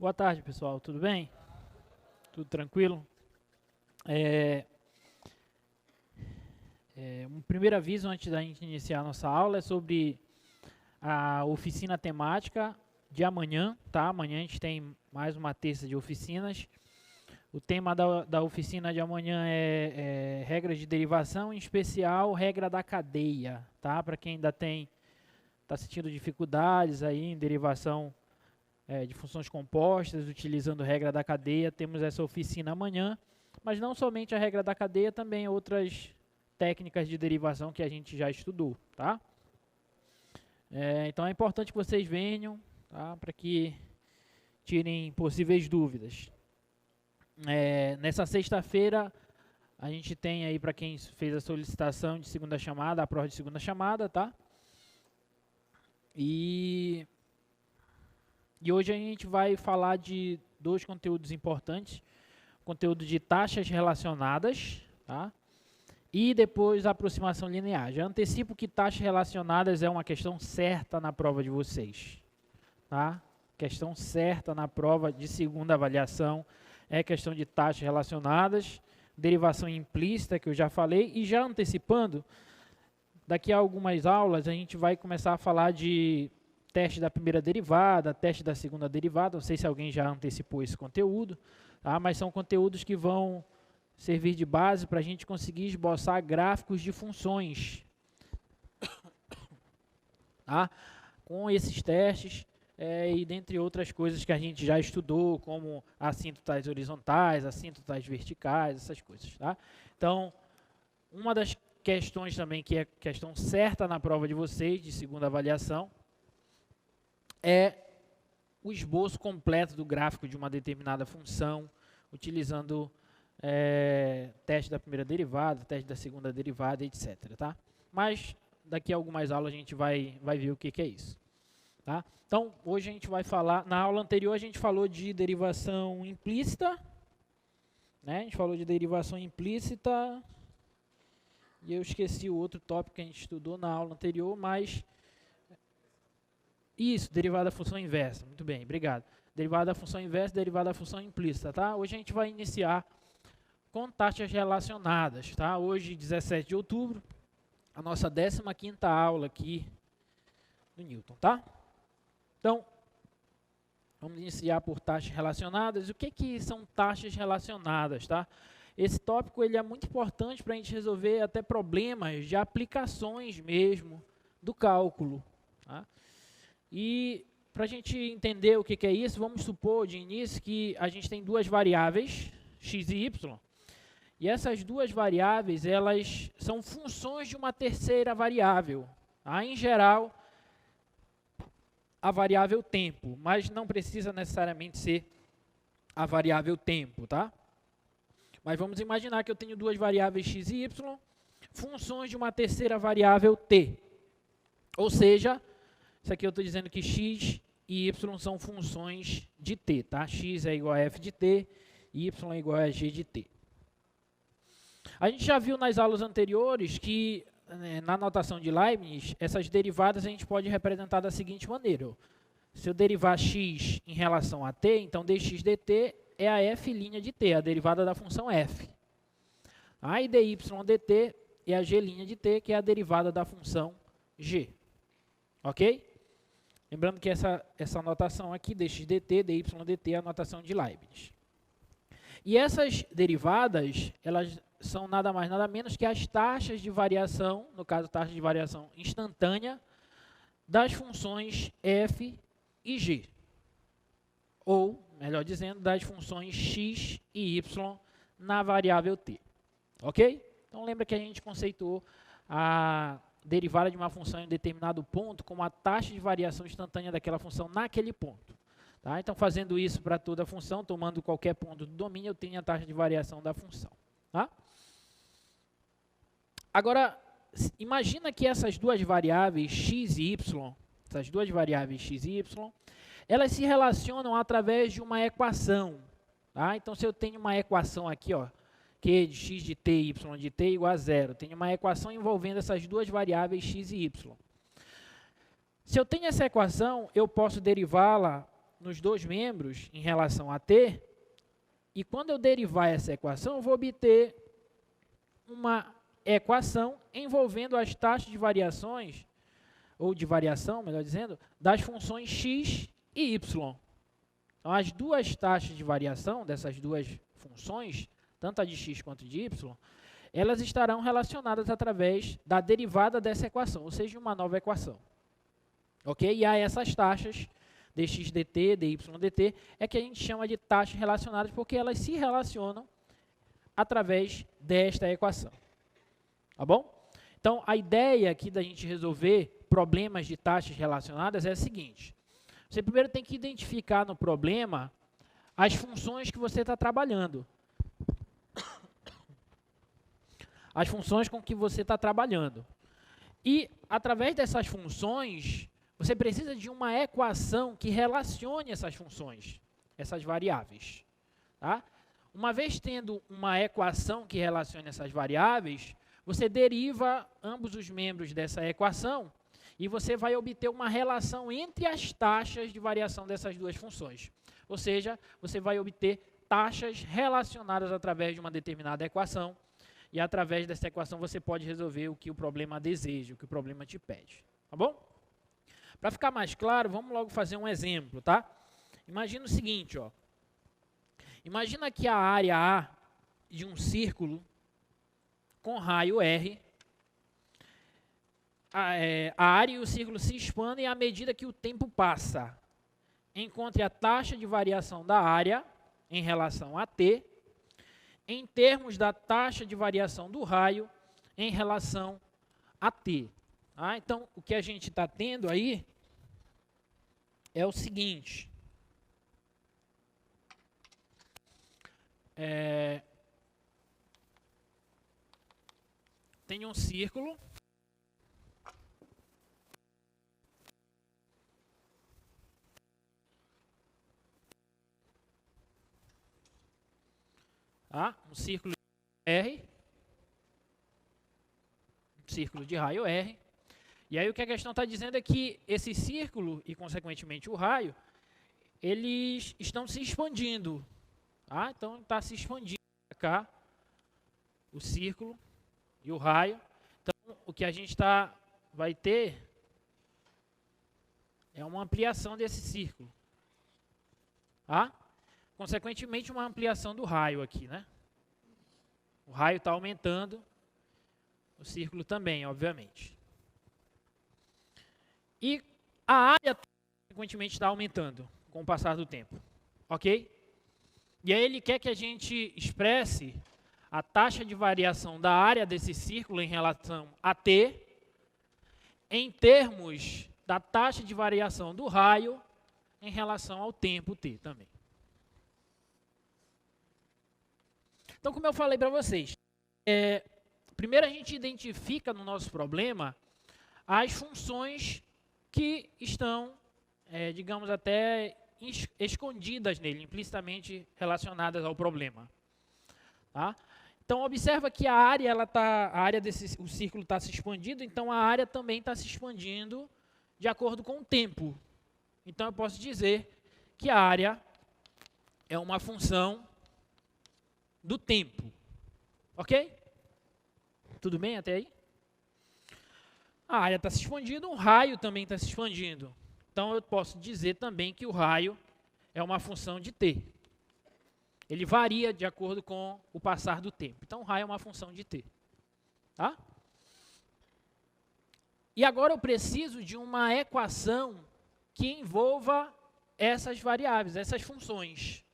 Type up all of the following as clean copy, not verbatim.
Boa tarde, pessoal. Tudo bem? Tudo tranquilo? Um primeiro aviso antes da gente iniciar a nossa aula é sobre a oficina temática de amanhã, tá? Amanhã a gente tem mais uma terça de oficinas. O tema da oficina de amanhã é regras de derivação, em especial regra da cadeia, tá? Para quem ainda está sentindo dificuldades aí em derivação de funções compostas, utilizando regra da cadeia, temos essa oficina amanhã, mas não somente a regra da cadeia, também outras técnicas de derivação que a gente já estudou, tá? Então é importante que vocês venham, tá? Para que tirem possíveis dúvidas. Nessa sexta-feira, a gente tem aí, para quem fez a solicitação de segunda chamada, a prova de segunda chamada, tá? E hoje a gente vai falar de dois conteúdos importantes, conteúdo de taxas relacionadas, tá? E depois a aproximação linear. Já antecipo que taxas relacionadas é uma questão certa na prova de vocês, tá? Questão certa na prova de segunda avaliação é questão de taxas relacionadas, derivação implícita, que eu já falei, e já antecipando, daqui a algumas aulas a gente vai começar a falar de teste da primeira derivada, teste da segunda derivada, não sei se alguém já antecipou esse conteúdo, tá? Mas são conteúdos que vão servir de base para a gente conseguir esboçar gráficos de funções, tá? Com esses testes e dentre outras coisas que a gente já estudou, como assíntotas horizontais, assíntotas verticais, essas coisas, tá? Então, uma das questões também que é questão certa na prova de vocês, de segunda avaliação, é o esboço completo do gráfico de uma determinada função, utilizando teste da primeira derivada, teste da segunda derivada, etc. Tá? Mas daqui a algumas aulas a gente vai ver o que é isso. Tá? Então, hoje a gente vai falar, na aula anterior a gente falou de derivação implícita, né? A gente falou de derivação implícita, e eu esqueci o outro tópico que a gente estudou na aula anterior, mas isso, derivada da função inversa. Muito bem, obrigado. Derivada da função inversa, derivada da função implícita, tá? Hoje a gente vai iniciar com taxas relacionadas, tá? Hoje, 17 de outubro, a nossa 15ª aula aqui do Newton, tá? Então, vamos iniciar por taxas relacionadas. O que são taxas relacionadas, tá? Esse tópico ele é muito importante para a gente resolver até problemas de aplicações mesmo do cálculo, tá? E para a gente entender o que é isso, vamos supor de início que a gente tem duas variáveis, x e y, e essas duas variáveis elas são funções de uma terceira variável. Tá? Em geral, a variável tempo, mas não precisa necessariamente ser a variável tempo, tá? Mas vamos imaginar que eu tenho duas variáveis x e y, funções de uma terceira variável t. Ou seja, isso aqui eu estou dizendo que x e y são funções de t, tá? X é igual a f de t, y é igual a g de t. A gente já viu nas aulas anteriores que, na notação de Leibniz, essas derivadas a gente pode representar da seguinte maneira. Se eu derivar x em relação a t, então dx dt é a f' de t, a derivada da função f. E dy dt é a g' de t, que é a derivada da função g. Ok? Lembrando que essa notação aqui, dx dt, dy dt, é a notação de Leibniz. E essas derivadas, elas são nada mais, nada menos que as taxas de variação, no caso, taxa de variação instantânea, das funções f e g. Ou, melhor dizendo, das funções x e y na variável t. Ok? Então, lembra que a gente conceituou a derivada de uma função em determinado ponto como a taxa de variação instantânea daquela função naquele ponto. Tá? Então, fazendo isso para toda a função, tomando qualquer ponto do domínio, eu tenho a taxa de variação da função. Tá? Agora, imagina que essas duas variáveis x e y, elas se relacionam através de uma equação. Tá? Então, se eu tenho uma equação aqui, ó, Q de x de t, y de t igual a zero. Tenho uma equação envolvendo essas duas variáveis x e y. Se eu tenho essa equação, eu posso derivá-la nos dois membros em relação a t, e quando eu derivar essa equação, eu vou obter uma equação envolvendo as taxas de variações, ou de variação, melhor dizendo, das funções x e y. Então, as duas taxas de variação dessas duas funções, tanto a de x quanto a de y, elas estarão relacionadas através da derivada dessa equação, ou seja, uma nova equação. Ok? E há essas taxas, dx dt, dy dt, é que a gente chama de taxas relacionadas, porque elas se relacionam através desta equação. Tá bom? Então, a ideia aqui da gente resolver problemas de taxas relacionadas é a seguinte. Você primeiro tem que identificar no problema as funções que você está trabalhando. As funções com que você está trabalhando. E, através dessas funções, você precisa de uma equação que relacione essas funções, essas variáveis. Tá? Uma vez tendo uma equação que relacione essas variáveis, você deriva ambos os membros dessa equação e você vai obter uma relação entre as taxas de variação dessas duas funções. Ou seja, você vai obter taxas relacionadas através de uma determinada equação, e através dessa equação você pode resolver o que o problema deseja, o que o problema te pede. Tá bom? Para ficar mais claro, vamos logo fazer um exemplo, tá? Imagina o seguinte, ó. Imagina que a área A de um círculo com raio R, a área e o círculo se expandem à medida que o tempo passa. Encontre a taxa de variação da área em relação a t, em termos da taxa de variação do raio em relação a t. Tá? Então, o que a gente está tendo aí é o seguinte. Tem um círculo. Tá? Um círculo R. Um círculo de raio R. E aí o que a questão está dizendo é que esse círculo e, consequentemente, o raio, eles estão se expandindo. Tá? Então, está se expandindo para cá, o círculo e o raio. Então, o que a gente vai ter é uma ampliação desse círculo. Tá? Consequentemente, uma ampliação do raio aqui, né? O raio está aumentando, o círculo também, obviamente. E a área, consequentemente, está aumentando com o passar do tempo. Ok? E aí ele quer que a gente expresse a taxa de variação da área desse círculo em relação a t, em termos da taxa de variação do raio em relação ao tempo t também. Então, como eu falei para vocês, primeiro a gente identifica no nosso problema as funções que estão, digamos, até escondidas nele, implicitamente relacionadas ao problema. Tá? Então, observa que a área, o círculo está se expandindo, então a área também está se expandindo de acordo com o tempo. Então, eu posso dizer que a área é uma função do tempo. Ok? Tudo bem até aí? A área está se expandindo, o raio também está se expandindo. Então, eu posso dizer também que o raio é uma função de t. Ele varia de acordo com o passar do tempo. Então, o raio é uma função de t. Tá? E agora eu preciso de uma equação que envolva essas variáveis, essas funções.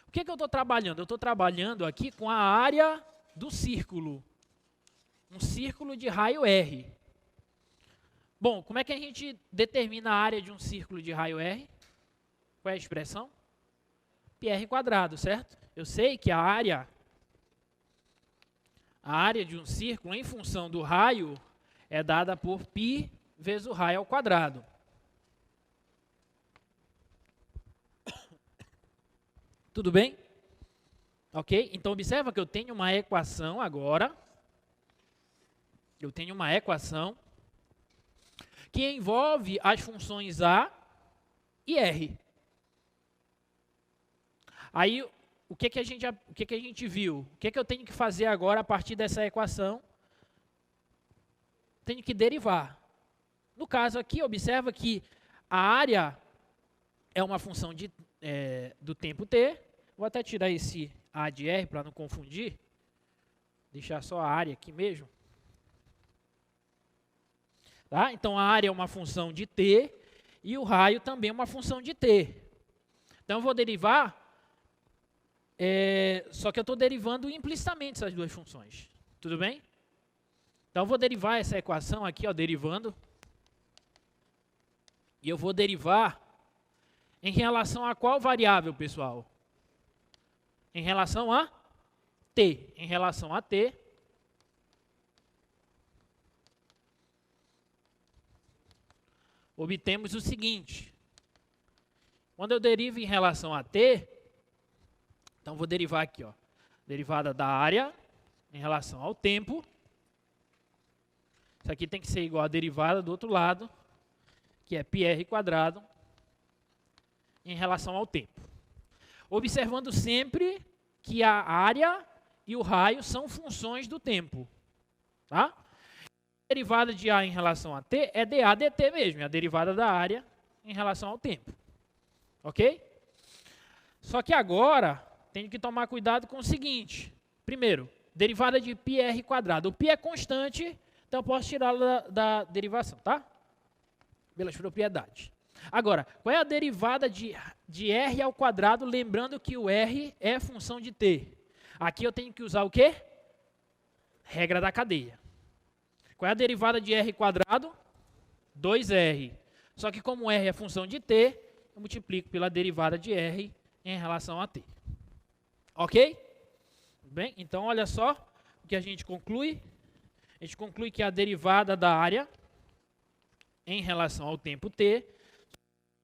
O que eu estou trabalhando? Eu estou trabalhando aqui com a área do círculo. Um círculo de raio R. Bom, como é que a gente determina a área de um círculo de raio R? Qual é a expressão? πr quadrado, certo? Eu sei que a área de um círculo em função do raio é dada por π vezes o raio ao quadrado. Tudo bem? Ok? Então, observa que eu tenho uma equação agora. Eu tenho uma equação que envolve as funções A e R. Aí, o que a gente viu? O que eu tenho que fazer agora a partir dessa equação? Tenho que derivar. No caso aqui, observa que a área é uma função do tempo t. Vou até tirar esse A de R para não confundir. Deixar só a área aqui mesmo. Tá? Então, a área é uma função de t e o raio também é uma função de t. Então, eu vou derivar, só que eu estou derivando implicitamente essas duas funções. Tudo bem? Então, eu vou derivar essa equação aqui, ó, derivando. E eu vou derivar em relação a qual variável, pessoal? Em relação a t. Em relação a t, obtemos o seguinte. Quando eu derivo em relação a t, então vou derivar aqui, ó, derivada da área em relação ao tempo. Isso aqui tem que ser igual a derivada do outro lado, que é πr² em relação ao tempo. Observando sempre que a área e o raio são funções do tempo. Tá? A derivada de A em relação a t é dA dt mesmo, é a derivada da área em relação ao tempo. Ok? Só que agora, tenho que tomar cuidado com o seguinte. Primeiro, derivada de πr². O π é constante, então eu posso tirá-la da derivação, tá? Pelas propriedades. Agora, qual é a derivada de r ao quadrado, lembrando que o r é função de t? Aqui eu tenho que usar o quê? Regra da cadeia. Qual é a derivada de r²? 2r. Só que como r é função de t, eu multiplico pela derivada de r em relação a t. Ok? Bem, então olha só o que a gente conclui. A gente conclui que a derivada da área em relação ao tempo t,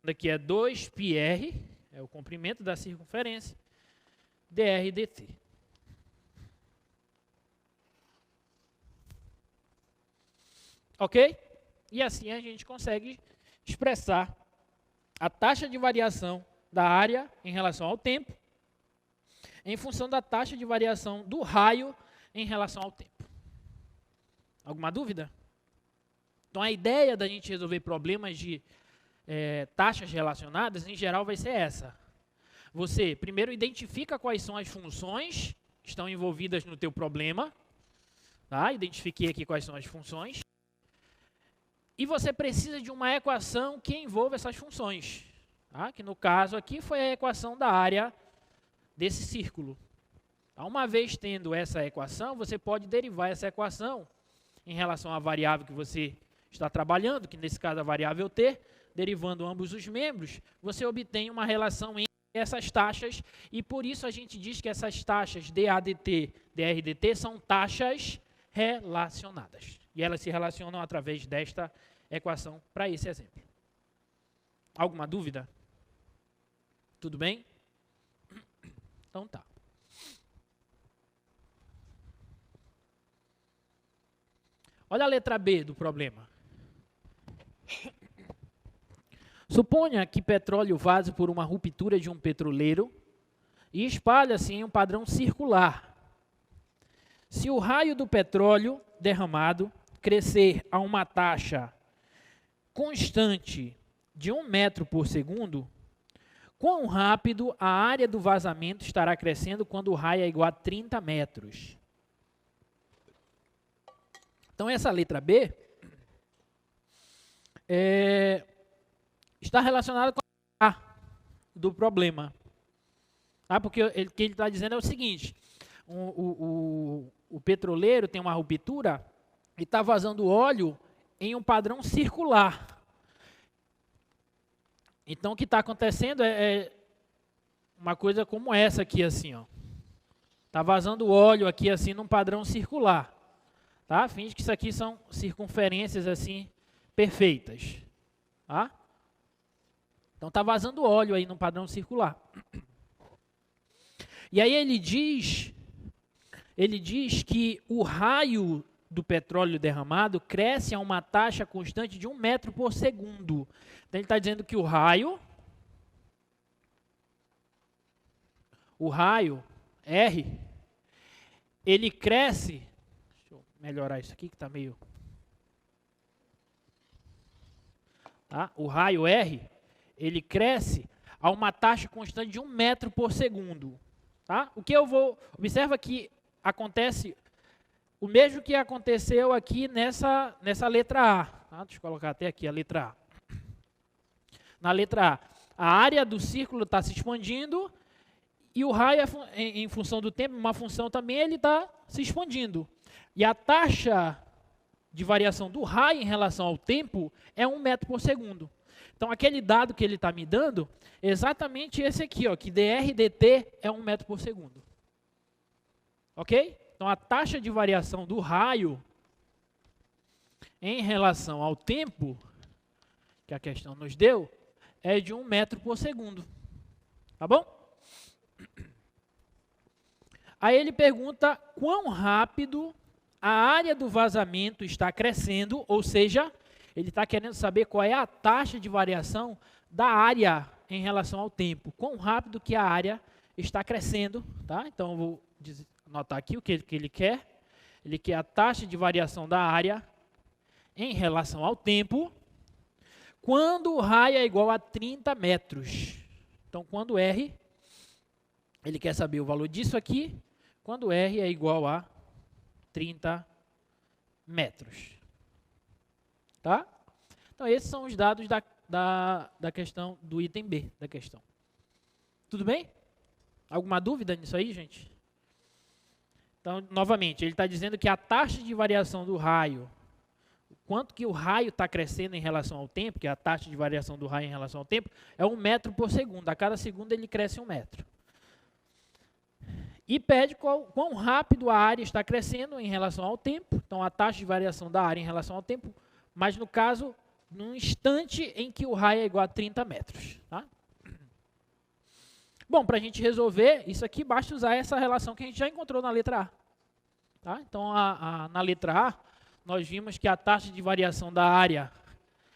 daqui é 2πr, é o comprimento da circunferência, dr dt. Ok? E assim a gente consegue expressar a taxa de variação da área em relação ao tempo em função da taxa de variação do raio em relação ao tempo. Alguma dúvida? Então, a ideia da gente resolver problemas de taxas relacionadas, em geral, vai ser essa. Você, primeiro, identifica quais são as funções que estão envolvidas no teu problema. Tá? Identifiquei aqui quais são as funções. E você precisa de uma equação que envolva essas funções. Tá? Que, no caso aqui, foi a equação da área desse círculo. Tá? Uma vez tendo essa equação, você pode derivar essa equação em relação à variável que você está trabalhando, que nesse caso a variável t, derivando ambos os membros, você obtém uma relação entre essas taxas, e por isso a gente diz que essas taxas dA dt, dr dt são taxas relacionadas. E elas se relacionam através desta equação para esse exemplo. Alguma dúvida? Tudo bem? Então tá. Olha a letra B do problema. Suponha que petróleo vaze por uma ruptura de um petroleiro e espalha-se em um padrão circular. Se o raio do petróleo derramado crescer a uma taxa constante de 1 metro por segundo, quão rápido a área do vazamento estará crescendo quando o raio é igual a 30 metros? Então, essa letra B está relacionada com a A do problema. Tá? Porque o que ele está dizendo é o seguinte, o petroleiro tem uma ruptura e está vazando óleo em um padrão circular. Então, o que está acontecendo é uma coisa como essa aqui, assim, ó. Está vazando óleo aqui, assim, num padrão circular. Tá? Finge que isso aqui são circunferências, assim, perfeitas. Tá? Então, está vazando óleo aí num padrão circular. E aí ele diz que o raio do petróleo derramado cresce a uma taxa constante de 1 metro por segundo. Então, ele está dizendo que o raio o raio R, ele cresce, deixa eu melhorar isso aqui que está meio... Tá? O raio R, ele cresce a uma taxa constante de 1 metro por segundo. Tá? O que eu vou... Observa que acontece o mesmo que aconteceu aqui nessa letra A. Tá? Deixa eu colocar até aqui a letra A. Na letra A, a área do círculo está se expandindo e o raio, em função do tempo, uma função também, ele está se expandindo. E a taxa de variação do raio em relação ao tempo é 1 metro por segundo. Então, aquele dado que ele está me dando é exatamente esse aqui, ó, que dr dt é 1 metro por segundo. Ok? Então, a taxa de variação do raio em relação ao tempo, que a questão nos deu, é de 1 metro por segundo. Tá bom? Aí ele pergunta quão rápido a área do vazamento está crescendo, ou seja, ele está querendo saber qual é a taxa de variação da área em relação ao tempo. Quão rápido que a área está crescendo. Tá? Então, eu vou anotar aqui o que ele quer. Ele quer a taxa de variação da área em relação ao tempo, quando o raio é igual a 30 metros. Então, quando R, ele quer saber o valor disso aqui, quando R é igual a 30 metros. Tá? Então, esses são os dados da questão, do item B da questão. Tudo bem? Alguma dúvida nisso aí, gente? Então, novamente, ele está dizendo que a taxa de variação do raio, quanto que o raio está crescendo em relação ao tempo, que é a taxa de variação do raio em relação ao tempo, é 1 metro por segundo. A cada segundo ele cresce 1 metro. E pede quão rápido a área está crescendo em relação ao tempo. Então, a taxa de variação da área em relação ao tempo, mas no caso, num instante em que o raio é igual a 30 metros. Tá? Bom, para a gente resolver isso aqui, basta usar essa relação que a gente já encontrou na letra A. Tá? Então, na letra A, nós vimos que a taxa de variação da área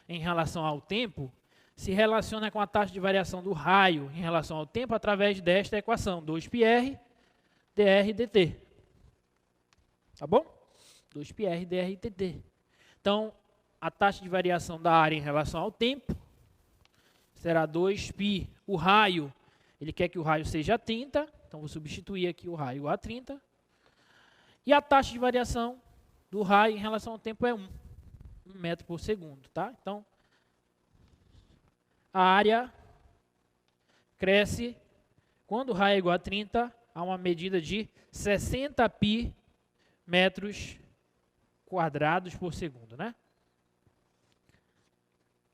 em relação ao tempo se relaciona com a taxa de variação do raio em relação ao tempo através desta equação, 2πr dr dt. Tá bom? 2πr dr dt. Então, a taxa de variação da área em relação ao tempo será 2π. O raio, ele quer que o raio seja 30, então vou substituir aqui o raio a 30. E a taxa de variação do raio em relação ao tempo é 1 metro por segundo. Tá? Então, a área cresce quando o raio é igual a 30, a uma medida de 60π metros quadrados por segundo, né?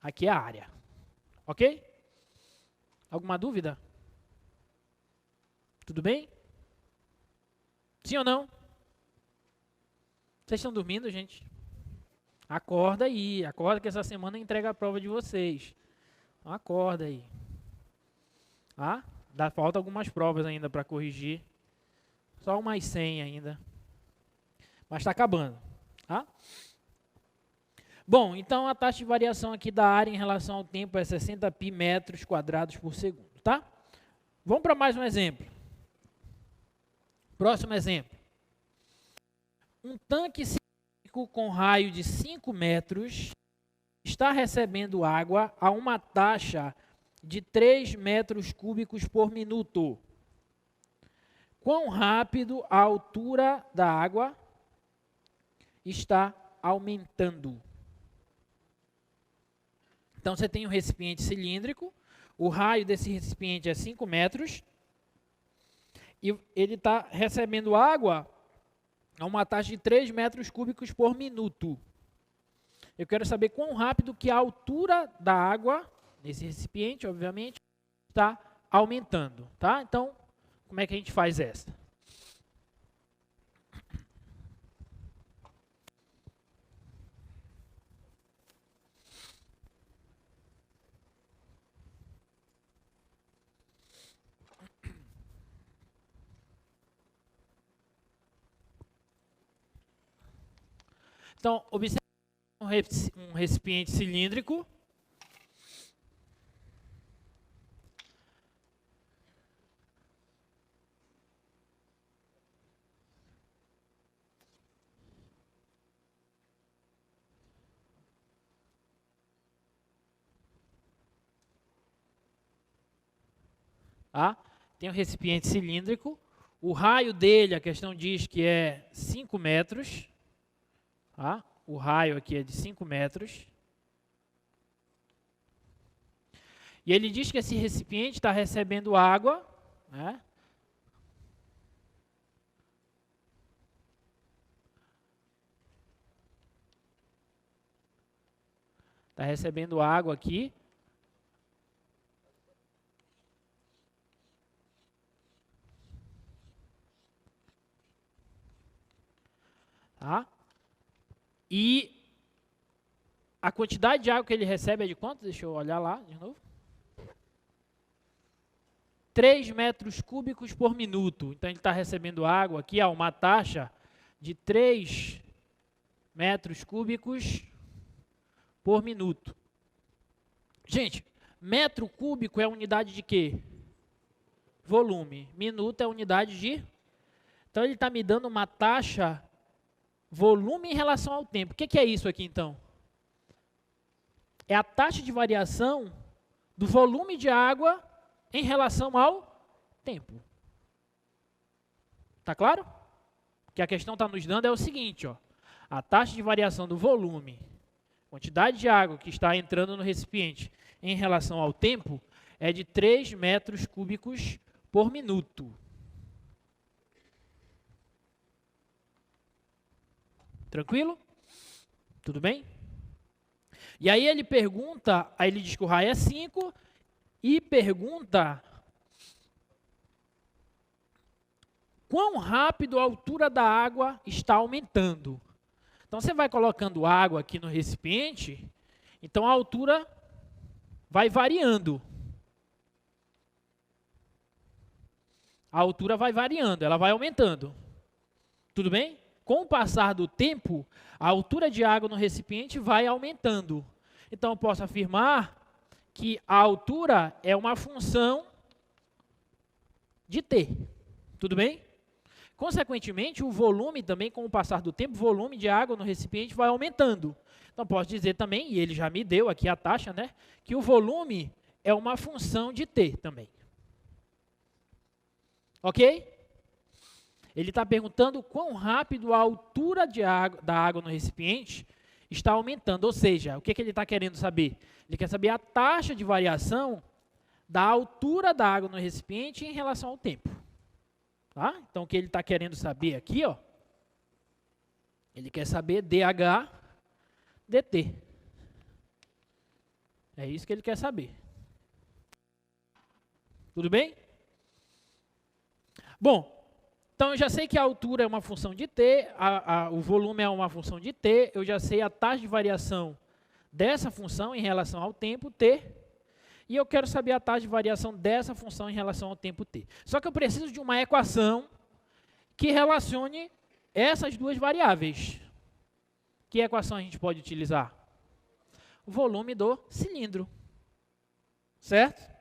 Aqui é a área. Ok? Alguma dúvida? Tudo bem? Sim ou não? Vocês estão dormindo, gente? Acorda aí. Acorda que essa semana entrega a prova de vocês. Acorda aí. Ah? Falta algumas provas ainda para corrigir. Só umas 100 ainda. Mas está acabando. Tá? Bom, então a taxa de variação aqui da área em relação ao tempo é 60π metros quadrados por segundo. Tá? Vamos para mais um exemplo. Próximo exemplo. Um tanque cilíndrico com raio de 5 metros está recebendo água a uma taxa de 3 metros cúbicos por minuto. Quão rápido a altura da água está aumentando? Então, você tem um recipiente cilíndrico, o raio desse recipiente é 5 metros, e ele está recebendo água a uma taxa de 3 metros cúbicos por minuto. Eu quero saber quão rápido que a altura da água, nesse recipiente, obviamente, está aumentando. Tá? Então, como é que a gente faz essa? Então, observe um recipiente cilíndrico. Tá? Tem um recipiente cilíndrico. O raio dele, a questão diz que é 5 metros. Tá? O raio aqui é de 5 metros. E ele diz que esse recipiente está recebendo água, né? Está recebendo água aqui. Tá? E a quantidade de água que ele recebe é de quanto? Deixa eu olhar lá de novo. 3 metros cúbicos por minuto. Então, ele está recebendo água aqui a uma taxa de 3 metros cúbicos por minuto. Gente, metro cúbico é unidade de quê? Volume. Minuto é unidade de... Então, ele está me dando uma taxa volume em relação ao tempo. O que é isso aqui, então? É a taxa de variação do volume de água em relação ao tempo. Tá claro? O que a questão está nos dando é o seguinte, ó. A taxa de variação do volume, quantidade de água que está entrando no recipiente em relação ao tempo, é de 3 metros cúbicos por minuto. Tranquilo? Tudo bem? E aí ele pergunta, aí ele diz que o raio é 5 e pergunta quão rápido a altura da água está aumentando. Então você vai colocando água aqui no recipiente, então a altura vai variando. A altura vai variando, ela vai aumentando. Tudo bem? Com o passar do tempo, a altura de água no recipiente vai aumentando. Então, eu posso afirmar que a altura é uma função de T. Tudo bem? Consequentemente, o volume também, com o passar do tempo, o volume de água no recipiente vai aumentando. Então, posso dizer também, e ele já me deu aqui a taxa, né, que o volume é uma função de T também. Ok? Ele está perguntando quão rápido a altura da água no recipiente está aumentando. Ou seja, o que ele está querendo saber? Ele quer saber a taxa de variação da altura da água no recipiente em relação ao tempo. Tá? Então, o que ele está querendo saber aqui, ó, ele quer saber dH dt. É isso que ele quer saber. Tudo bem? Bom, então eu já sei que a altura é uma função de t, o volume é uma função de t, eu já sei a taxa de variação dessa função em relação ao tempo t, e eu quero saber a taxa de variação dessa função em relação ao tempo t. Só que eu preciso de uma equação que relacione essas duas variáveis. Que equação a gente pode utilizar? O volume do cilindro. Certo?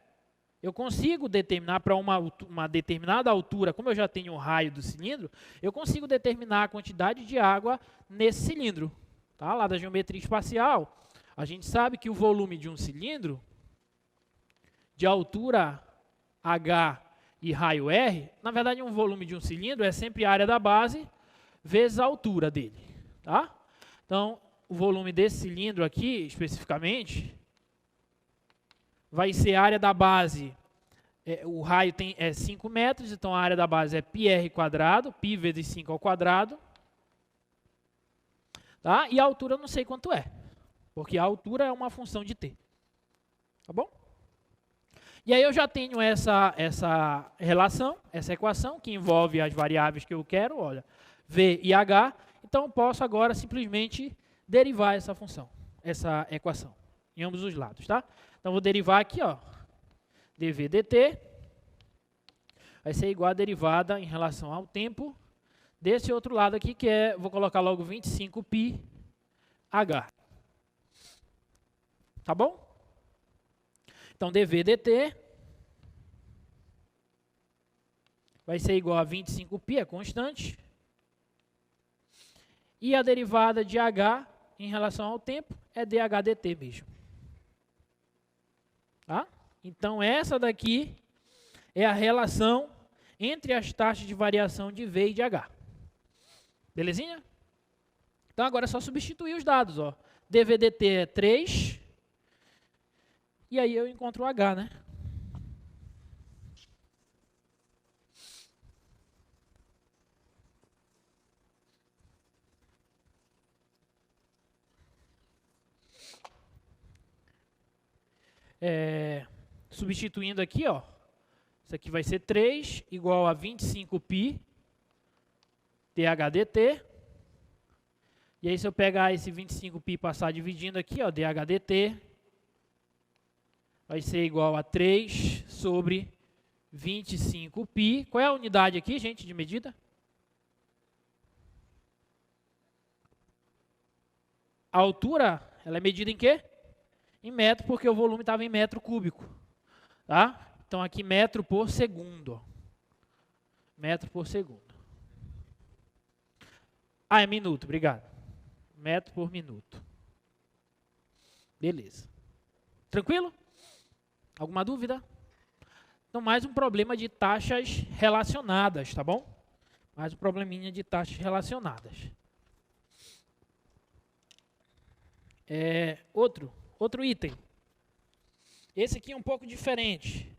Eu consigo determinar para uma determinada altura, como eu já tenho o raio do cilindro, eu consigo determinar a quantidade de água nesse cilindro. Tá? Lá da geometria espacial, a gente sabe que o volume de um cilindro, de altura H e raio R, na verdade um volume de um cilindro é sempre a área da base vezes a altura dele. Tá? Então, o volume desse cilindro aqui, especificamente, vai ser a área da base, o raio é 5 metros, então a área da base é πr², π vezes 5 ao quadrado. Tá? E a altura eu não sei quanto é, porque a altura é uma função de t. Tá bom? E aí eu já tenho essa relação, essa equação, que envolve as variáveis que eu quero, olha, v e h. Então eu posso agora simplesmente derivar essa função, essa equação, em ambos os lados. Tá? Então, vou derivar aqui, ó, dv dt, vai ser igual a derivada em relação ao tempo desse outro lado aqui, que é, vou colocar logo 25πh. Tá bom? Então, dv dt vai ser igual a 25π, é constante, e a derivada de h em relação ao tempo é dh dt mesmo. Tá? Então, essa daqui é a relação entre as taxas de variação de V e de H. Belezinha? Então agora é só substituir os dados. Ó. dVdt é 3, e aí eu encontro o H, né? Substituindo aqui, ó, isso aqui vai ser 3 igual a 25π dHdt. E aí se eu pegar esse 25π e passar dividindo aqui, ó, dHdt vai ser igual a 3 sobre 25π. Qual é a unidade aqui, gente, de medida? A altura, ela é medida em quê? Em metro, porque o volume estava em metro cúbico. Tá? Então, aqui, metro por segundo. Metro por segundo. Ah, é minuto, obrigado. Metro por minuto. Beleza. Tranquilo? Alguma dúvida? Então, mais um problema de taxas relacionadas, tá bom? Mais um probleminha de taxas relacionadas. Outro item. Esse aqui é um pouco diferente.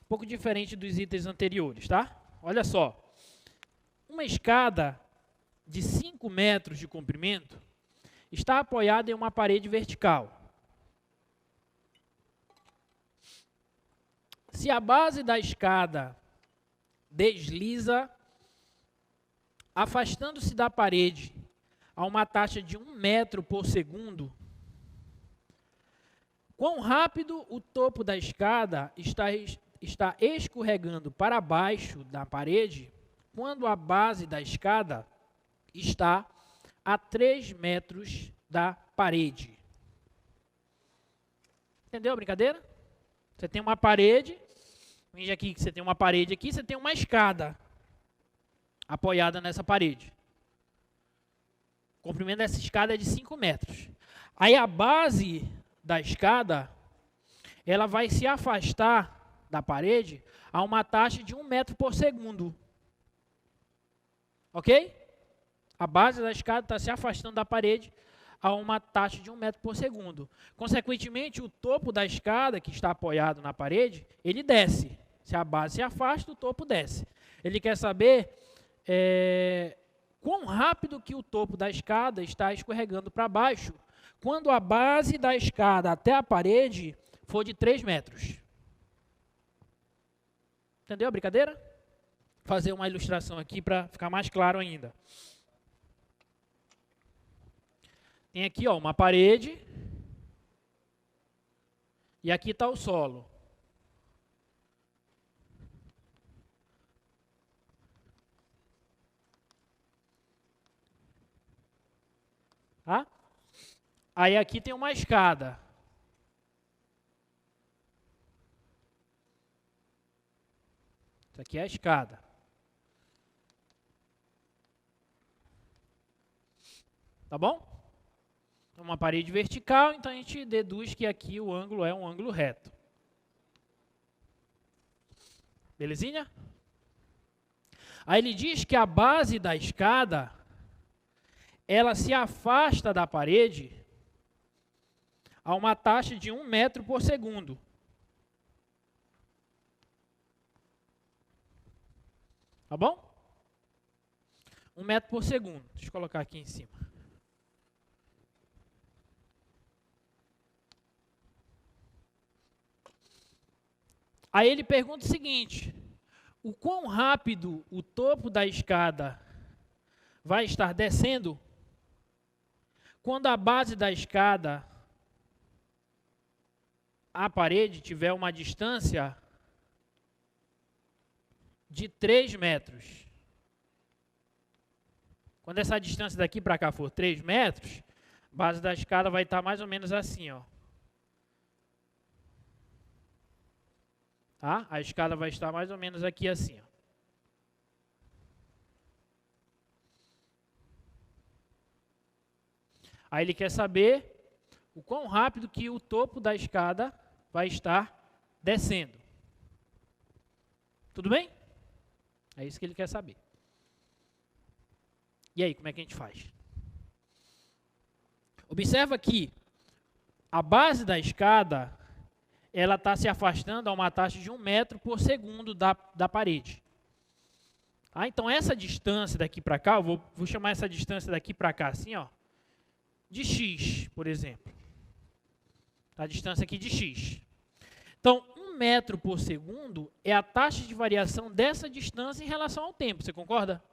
Um pouco diferente dos itens anteriores, tá? Olha só. Uma escada de 5 metros de comprimento está apoiada em uma parede vertical. Se a base da escada desliza, afastando-se da parede a uma taxa de 1 metro por segundo, quão rápido o topo da escada está escorregando para baixo da parede quando a base da escada está a 3 metros da parede? Entendeu a brincadeira? Você tem uma parede, veja aqui que você tem uma parede aqui, você tem uma escada apoiada nessa parede. O comprimento dessa escada é de 5 metros. Aí a base da escada, ela vai se afastar da parede a uma taxa de 1 metro por segundo. Ok? A base da escada está se afastando da parede a uma taxa de 1 metro por segundo. Consequentemente, o topo da escada, que está apoiado na parede, ele desce. Se a base se afasta, o topo desce. Ele quer saber quão rápido que o topo da escada está escorregando para baixo quando a base da escada até a parede for de 3 metros. Entendeu a brincadeira? Vou fazer uma ilustração aqui para ficar mais claro ainda. Tem aqui, ó, uma parede e aqui está o solo. Tá? Aí aqui tem uma escada. Isso aqui é a escada. Tá bom? Uma parede vertical, então a gente deduz que aqui o ângulo é um ângulo reto. Belezinha? Aí ele diz que a base da escada, ela se afasta da parede a uma taxa de 1 metro por segundo. Tá bom? 1 metro por segundo. Deixa eu colocar aqui em cima. Aí ele pergunta o seguinte: o quão rápido o topo da escada vai estar descendo quando a base da escada à parede tiver uma distância de 3 metros. Quando essa distância daqui para cá for 3 metros, a base da escada vai estar mais ou menos assim, ó. Tá? A escada vai estar mais ou menos aqui assim, ó. Aí ele quer saber o quão rápido que o topo da escada vai estar descendo. Tudo bem? É isso que ele quer saber. E aí, como é que a gente faz? Observa que a base da escada, ela está se afastando a uma taxa de 1 metro por segundo da parede. Então essa distância daqui para cá, eu vou chamar essa distância daqui para cá assim, ó, de x, por exemplo. A distância aqui de x. Então, 1 metro por segundo é a taxa de variação dessa distância em relação ao tempo. Você concorda?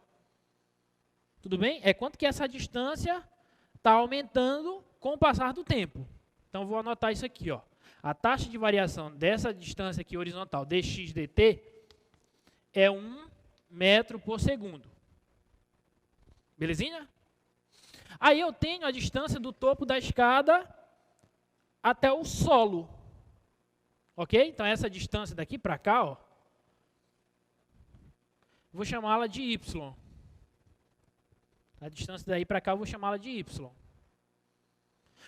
Tudo bem? É quanto que essa distância está aumentando com o passar do tempo. Então, vou anotar isso aqui, ó. A taxa de variação dessa distância aqui horizontal, dx dt, é 1 metro por segundo. Belezinha? Aí eu tenho a distância do topo da escada até o solo. Ok? Então, essa distância daqui para cá, ó, vou chamá-la de y. A distância daí para cá eu vou chamá-la de y.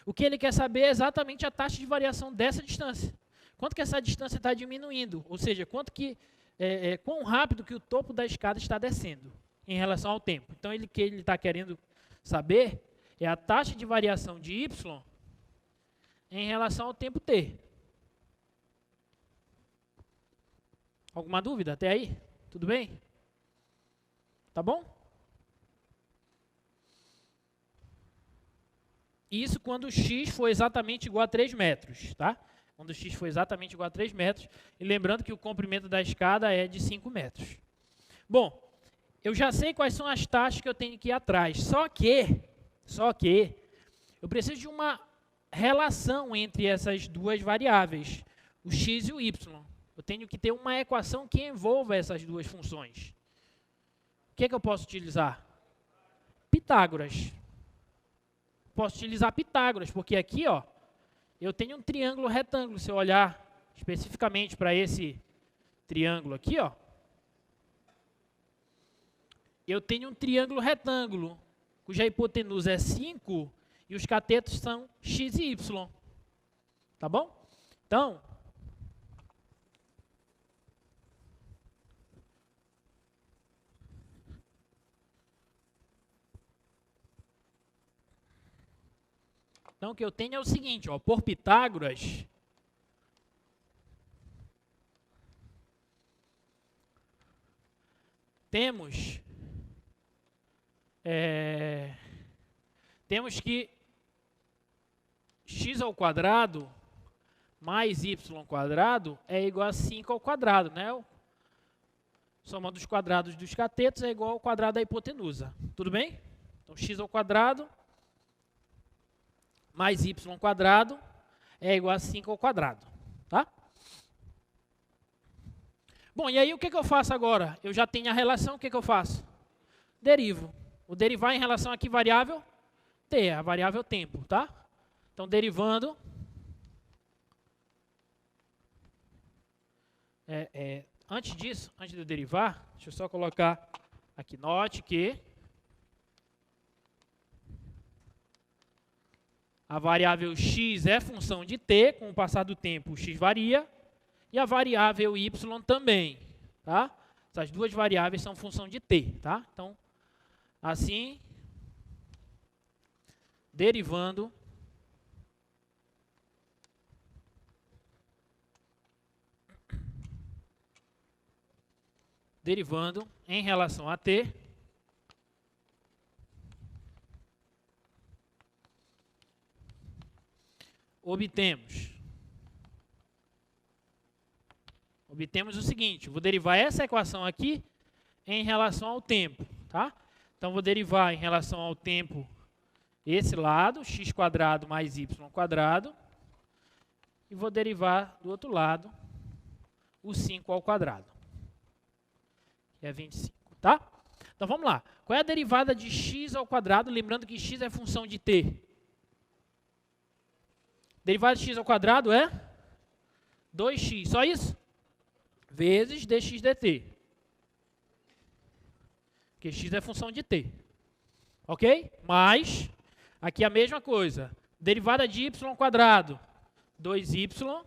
O que ele quer saber é exatamente a taxa de variação dessa distância. Quanto que essa distância está diminuindo, ou seja, quão rápido que o topo da escada está descendo em relação ao tempo. Então, o que ele está querendo saber é a taxa de variação de y em relação ao tempo t. Alguma dúvida até aí? Tudo bem? Tá bom? Isso quando x for exatamente igual a 3 metros, tá? Quando x for exatamente igual a 3 metros. E lembrando que o comprimento da escada é de 5 metros. Bom, eu já sei quais são as taxas que eu tenho que ir atrás. Só que eu preciso de uma relação entre essas duas variáveis, o x e o y. Eu tenho que ter uma equação que envolva essas duas funções. O que é que eu posso utilizar? Pitágoras. Posso utilizar Pitágoras, porque aqui, ó, eu tenho um triângulo retângulo. Se eu olhar especificamente para esse triângulo aqui, ó, eu tenho um triângulo retângulo, cuja hipotenusa é 5 e os catetos são x e y. Tá bom? Então, o que eu tenho é o seguinte, ó, por Pitágoras, temos que x ao quadrado mais y quadrado é igual a 5 ao quadrado, né? Soma dos quadrados dos catetos é igual ao quadrado da hipotenusa. Tudo bem? Então, x ao quadrado mais y quadrado é igual a 5 ao quadrado, tá? Bom, e aí o que eu faço agora? Eu já tenho a relação, o que eu faço? Derivo. Vou derivar em relação a que variável? T, a variável tempo, tá? Então, derivando, antes disso, antes de eu derivar, deixa eu só colocar aqui, note que a variável x é função de t, com o passar do tempo o x varia, e a variável y também, tá? Essas duas variáveis são função de t, tá? Então, assim, derivando em relação a t, obtemos o seguinte, vou derivar essa equação aqui em relação ao tempo, tá? Então, vou derivar em relação ao tempo esse lado, x quadrado mais y quadrado, e vou derivar do outro lado o 5 ao quadrado, que é 25, tá? Então, vamos lá. Qual é a derivada de x ao quadrado? Lembrando que x é função de t. Derivada de x ao quadrado é 2x, só isso? Vezes dx dt. Porque x é função de t. Ok? Mas, aqui a mesma coisa. Derivada de y quadrado, 2y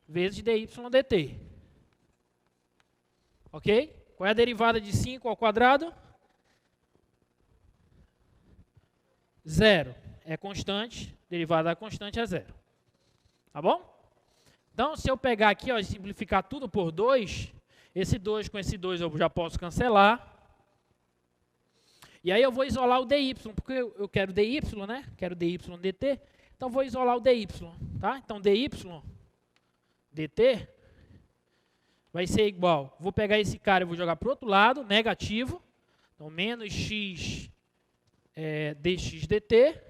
vezes dy dt. Ok? Qual é a derivada de 5 ao quadrado? 0. É constante, derivada da constante é 0. Tá bom? Então, se eu pegar aqui ó, e simplificar tudo por 2, esse 2 com esse 2 eu já posso cancelar. E aí eu vou isolar o dy, porque eu quero dy, né? Quero dy dt. Então, vou isolar o dy, tá? Então, dy dt vai ser igual. Vou pegar esse cara e vou jogar para o outro lado, negativo. Então, menos x dx dt.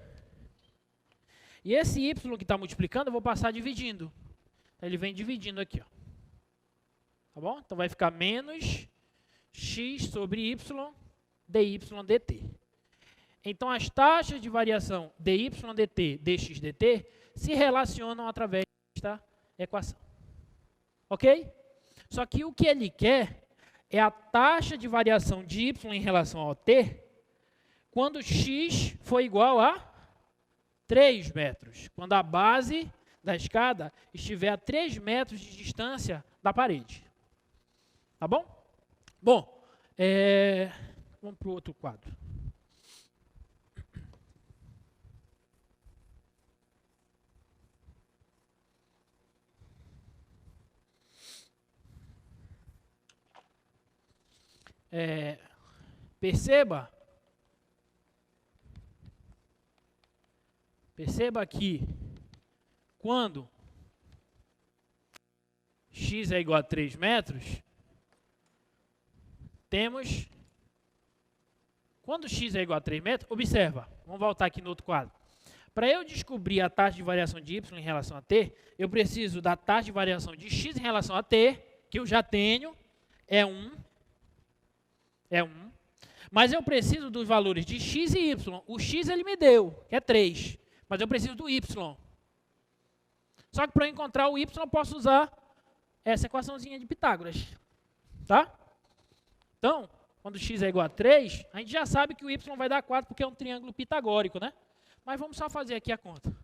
E esse y que está multiplicando, eu vou passar dividindo. Então, ele vem dividindo aqui. Ó. Tá bom? Então, vai ficar menos x sobre y dy dt. Então, as taxas de variação dy dt, dx dt, se relacionam através desta equação. Ok? Só que o que ele quer é a taxa de variação de y em relação ao t quando x for igual a 3 metros. Quando a base da escada estiver a 3 metros de distância da parede. Tá bom? Bom, vamos para o outro quadro. Perceba que quando x é igual a 3 metros, temos... Quando x é igual a 3 metros, observa, vamos voltar aqui no outro quadro. Para eu descobrir a taxa de variação de y em relação a t, eu preciso da taxa de variação de x em relação a t, que eu já tenho, é 1. Mas eu preciso dos valores de x e y. O x ele me deu, que é 3. Mas eu preciso do y. Só que para eu encontrar o y, eu posso usar essa equaçãozinha de Pitágoras. Tá? Então, quando x é igual a 3, a gente já sabe que o y vai dar 4, porque é um triângulo pitagórico, né? Mas vamos só fazer aqui a conta.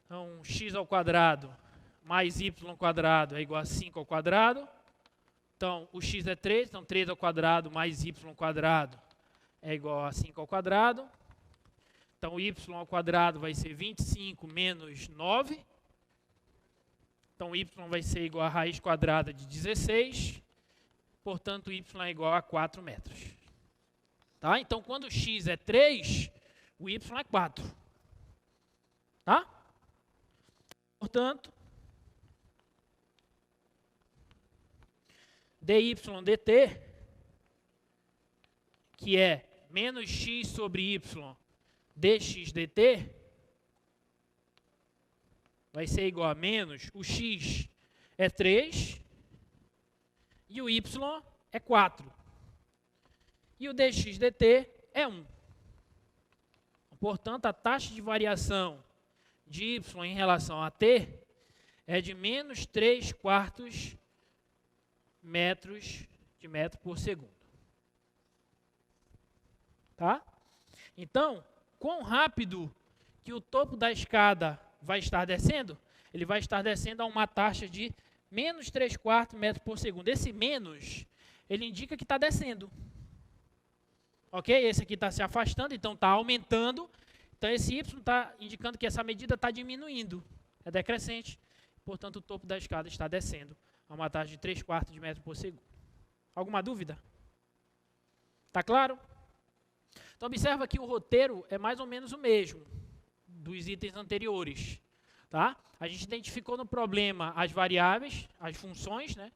Então, x ao quadrado mais y ao quadrado é igual a 5 ao quadrado. Então, o x é 3, então 3 ao quadrado mais y ao quadrado é igual a 5 ao quadrado. Então, o y ao quadrado vai ser 25 menos 9. Então, y vai ser igual a raiz quadrada de 16. Portanto, y é igual a 4 metros. Tá? Então, quando x é 3, o y é 4. Tá? Portanto, dy dt, que é menos x sobre y dx dt, vai ser igual a menos, o x é 3 e o y é 4. E o dx dt é 1. Portanto, a taxa de variação de y em relação a t é de menos 3/4 metros de metro por segundo. Tá? Então, quão rápido que o topo da escada vai estar descendo? Ele vai estar descendo a uma taxa de menos 3/4 metros por segundo. Esse menos, ele indica que está descendo. Ok? Esse aqui está se afastando, então está aumentando. Então, esse y está indicando que essa medida está diminuindo. É decrescente. Portanto, o topo da escada está descendo a uma taxa de 3/4 de metro por segundo. Alguma dúvida? Está claro? Então, observa que o roteiro é mais ou menos o mesmo dos itens anteriores. Tá? A gente identificou no problema as variáveis, as funções, né?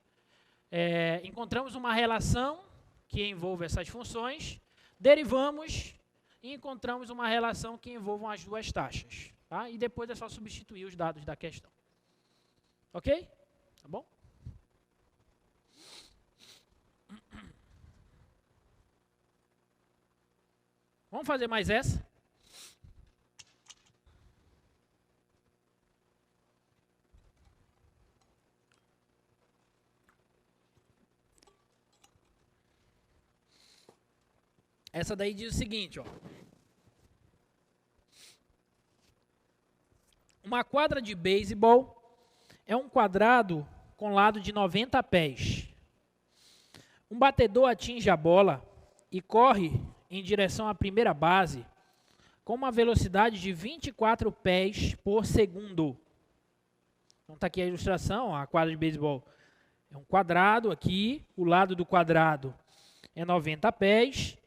Encontramos uma relação que envolve essas funções, derivamos e encontramos uma relação que envolve as duas taxas. Tá? E depois é só substituir os dados da questão. Ok? Tá bom? Vamos fazer mais essa? Essa daí diz o seguinte, ó. Uma quadra de beisebol é um quadrado com lado de 90 pés. Um batedor atinge a bola e corre em direção à primeira base com uma velocidade de 24 pés por segundo. Então está aqui a ilustração, a quadra de beisebol. É um quadrado aqui, o lado do quadrado é 90 pés.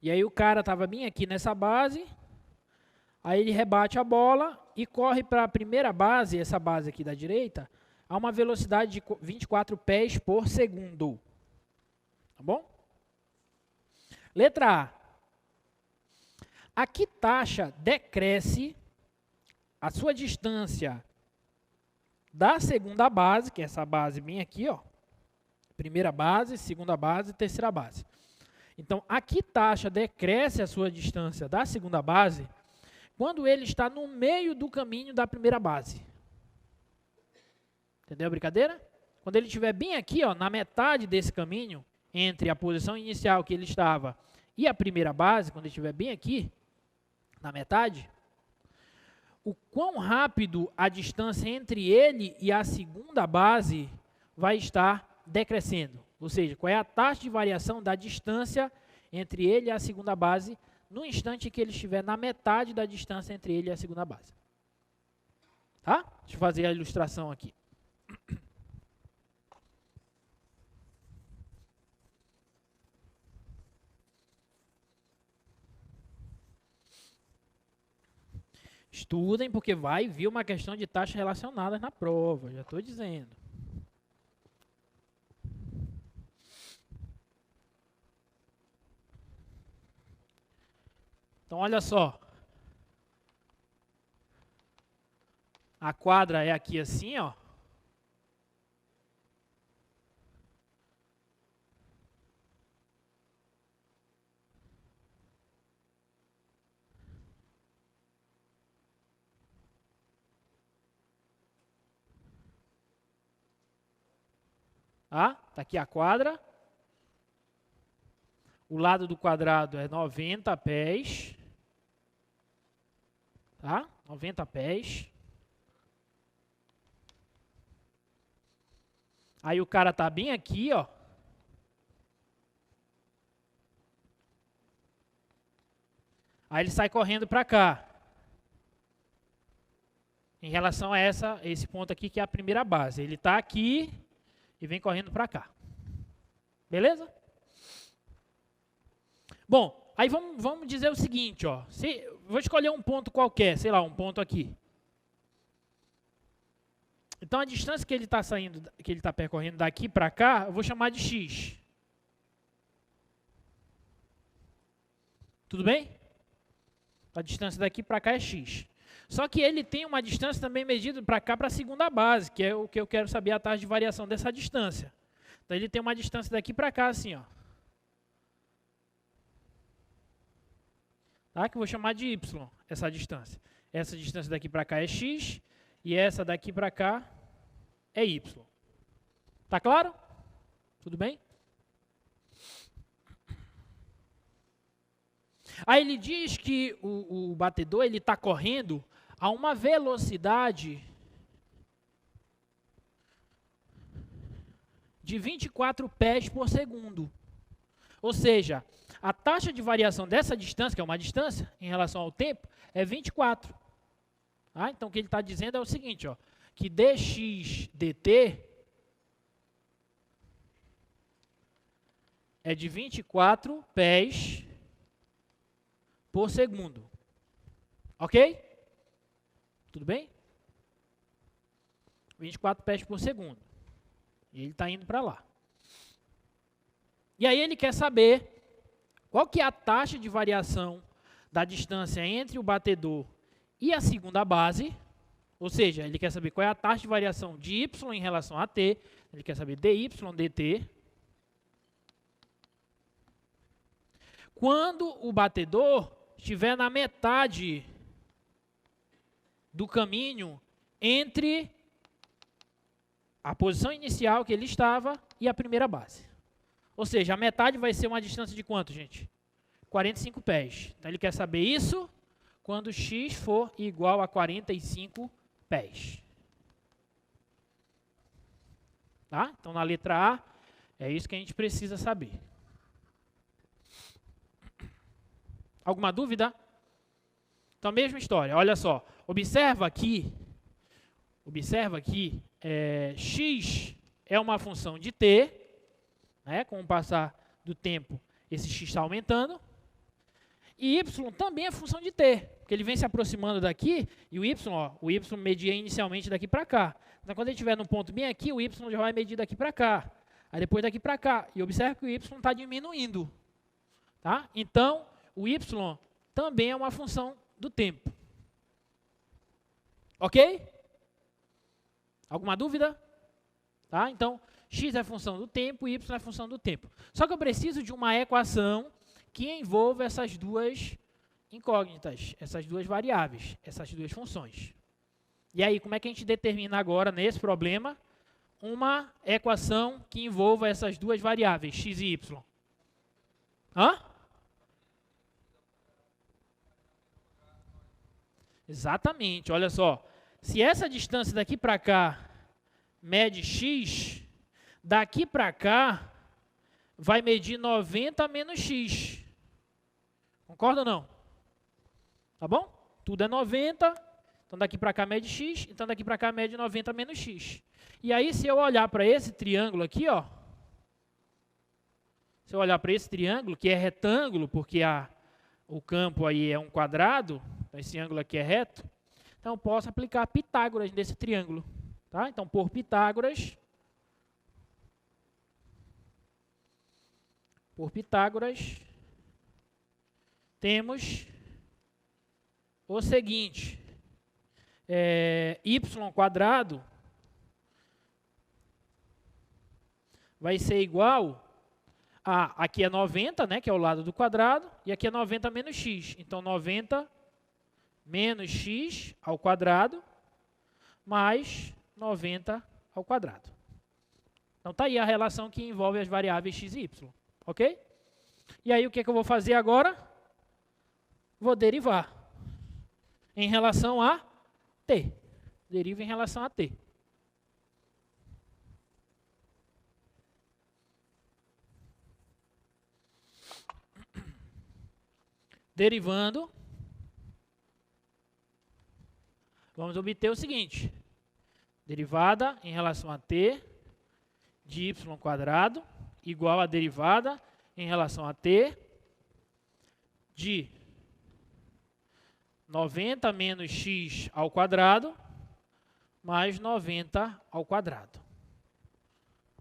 E aí o cara estava bem aqui nessa base, aí ele rebate a bola e corre para a primeira base, essa base aqui da direita, a uma velocidade de 24 pés por segundo. Tá bom? Letra A. A que taxa decresce a sua distância da segunda base, que é essa base bem aqui, ó, primeira base, segunda base, terceira base. Então, a que taxa decresce a sua distância da segunda base quando ele está no meio do caminho da primeira base? Entendeu a brincadeira? Quando ele estiver bem aqui, ó, na metade desse caminho, entre a posição inicial que ele estava e a primeira base, quando ele estiver bem aqui, na metade, o quão rápido a distância entre ele e a segunda base vai estar decrescendo. Ou seja, qual é a taxa de variação da distância entre ele e a segunda base no instante que ele estiver na metade da distância entre ele e a segunda base. Tá? Deixa eu fazer a ilustração aqui. Estudem, porque vai vir uma questão de taxas relacionadas na prova, já estou dizendo. Então, olha só. A quadra é aqui assim, ó. Tá aqui a quadra. O lado do quadrado é 90 pés. Tá? 90 pés. Aí o cara tá bem aqui, ó. Aí ele sai correndo para cá. Em relação a esse ponto aqui, que é a primeira base. Ele está aqui e vem correndo para cá. Beleza? Bom, aí vamos dizer o seguinte, ó. Vou escolher um ponto qualquer, sei lá, um ponto aqui. Então a distância que ele está saindo, que ele está percorrendo daqui para cá, eu vou chamar de x. Tudo bem? A distância daqui para cá é x. Só que ele tem uma distância também medida para cá, para a segunda base, que é o que eu quero saber, a taxa de variação dessa distância. Então ele tem uma distância daqui para cá, assim, ó. Tá? Que eu vou chamar de y, essa distância. Essa distância daqui para cá é x, e essa daqui para cá é y. Tá claro? Tudo bem? Aí ele diz que o batedor ele está correndo a uma velocidade de 24 pés por segundo. Ou seja, a taxa de variação dessa distância, que é uma distância em relação ao tempo, é 24. Ah, então o que ele está dizendo é o seguinte, ó, que dx dt é de 24 pés por segundo. Ok? Tudo bem? 24 pés por segundo. E ele está indo para lá. E aí ele quer saber qual que é a taxa de variação da distância entre o batedor e a segunda base. Ou seja, ele quer saber qual é a taxa de variação de y em relação a t. Ele quer saber dy dt. Quando o batedor estiver na metade do caminho entre a posição inicial que ele estava e a primeira base. Ou seja, a metade vai ser uma distância de quanto, gente? 45 pés. Então ele quer saber isso quando x for igual a 45 pés. Tá? Então, na letra A, é isso que a gente precisa saber. Alguma dúvida? Então, mesma história. Olha só. Observa aqui, x é uma função de t, né? Com o passar do tempo, esse x está aumentando. E y também é função de t, porque ele vem se aproximando daqui, e o y media inicialmente daqui para cá. Então, quando ele estiver no ponto bem aqui, o y já vai medir daqui para cá. Aí depois daqui para cá. E observe que o y está diminuindo. Tá? Então, o y também é uma função do tempo. Ok? Alguma dúvida? Tá? Então, x é função do tempo, y é função do tempo. Só que eu preciso de uma equação que envolva essas duas incógnitas, essas duas variáveis, essas duas funções. E aí, como é que a gente determina agora, nesse problema, uma equação que envolva essas duas variáveis, x e y? Hã? Exatamente, olha só. Se essa distância daqui para cá mede x, daqui para cá vai medir 90 menos x. Concorda ou não? Tá bom? Tudo é 90, então daqui para cá mede x, então daqui para cá mede 90 menos x. E aí, se eu olhar para esse triângulo aqui, ó, se eu olhar para esse triângulo, que é retângulo, porque o campo aí é um quadrado, então esse ângulo aqui é reto, então eu posso aplicar Pitágoras nesse triângulo. Tá? Então, por Pitágoras, temos o seguinte, y quadrado vai ser igual a, aqui é 90, né, que é o lado do quadrado, e aqui é 90 menos x. Então, 90 menos x ao quadrado, mais 90 ao quadrado. Então, está aí a relação que envolve as variáveis x e y. Ok? E aí, o que, que eu vou fazer agora? Vou derivar em relação a t. Deriva em relação a t. Derivando, vamos obter o seguinte. Derivada em relação a t de y quadrado igual a derivada em relação a t de 90 menos x ao quadrado mais 90 ao quadrado.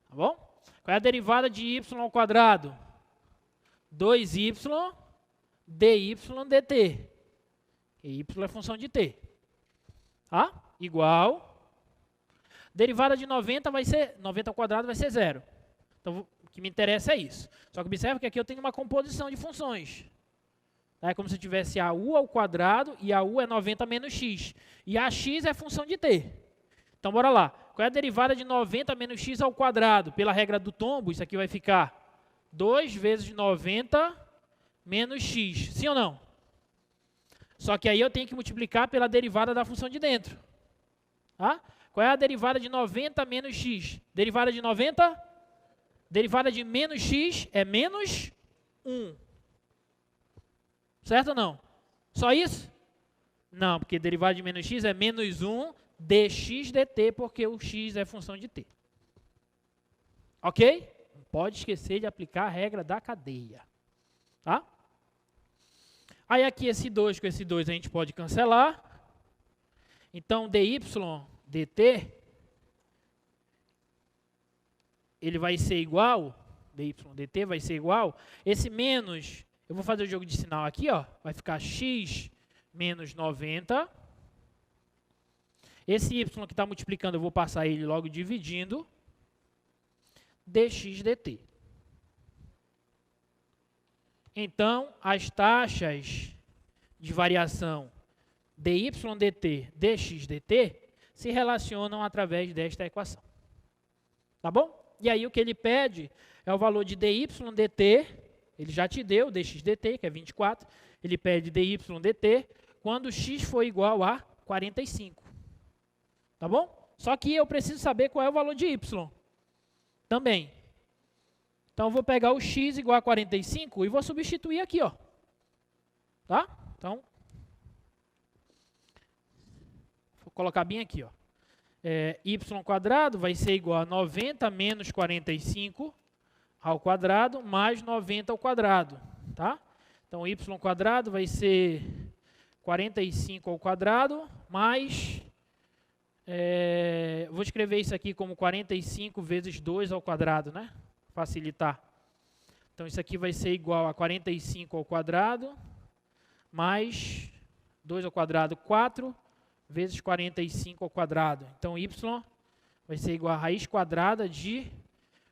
Tá bom? Qual é a derivada de y ao quadrado? 2y dy dt. E y é função de t. Tá? Igual. Derivada de 90 vai ser 90 ao quadrado vai ser 0. Então, o que me interessa é isso. Só que observe que aqui eu tenho uma composição de funções. É como se eu tivesse a u ao quadrado e a u é 90 menos x. E a x é função de t. Então, bora lá. Qual é a derivada de 90 menos x ao quadrado? Pela regra do tombo, isso aqui vai ficar 2 vezes 90 menos x. Sim ou não? Só que aí eu tenho que multiplicar pela derivada da função de dentro. Tá? Qual é a derivada de 90 menos x? Derivada de 90? Derivada de menos x é menos 1. Certo ou não? Só isso? Não, porque derivada de menos x é menos 1 dx dt, porque o x é função de t. Ok? Não pode esquecer de aplicar a regra da cadeia. Tá? Aí aqui esse 2 com esse 2 a gente pode cancelar. Então, dy dt, ele vai ser igual, dy dt vai ser igual, esse menos, eu vou fazer o jogo de sinal aqui, ó, vai ficar x menos 90. Esse y que está multiplicando, eu vou passar ele logo dividindo, dx dt. Então, as taxas de variação dy dt, dx dt, se relacionam através desta equação. Tá bom? E aí o que ele pede é o valor de dy dt, ele já te deu, dx dt, que é 24, ele pede dy dt quando x for igual a 45. Tá bom? Só que eu preciso saber qual é o valor de y. Também. Então, eu vou pegar o x igual a 45 e vou substituir aqui, ó. Tá? Então, vou colocar bem aqui, ó. Y² vai ser igual a 90 menos 45 ao quadrado mais 90 ao quadrado, tá? Então, y² vai ser 45 ao quadrado mais... vou escrever isso aqui como 45 vezes 2 ao quadrado, né? Facilitar. Então, isso aqui vai ser igual a 45 ao quadrado mais 2 ao quadrado, 4 vezes 45 ao quadrado. Então, y vai ser igual a raiz quadrada de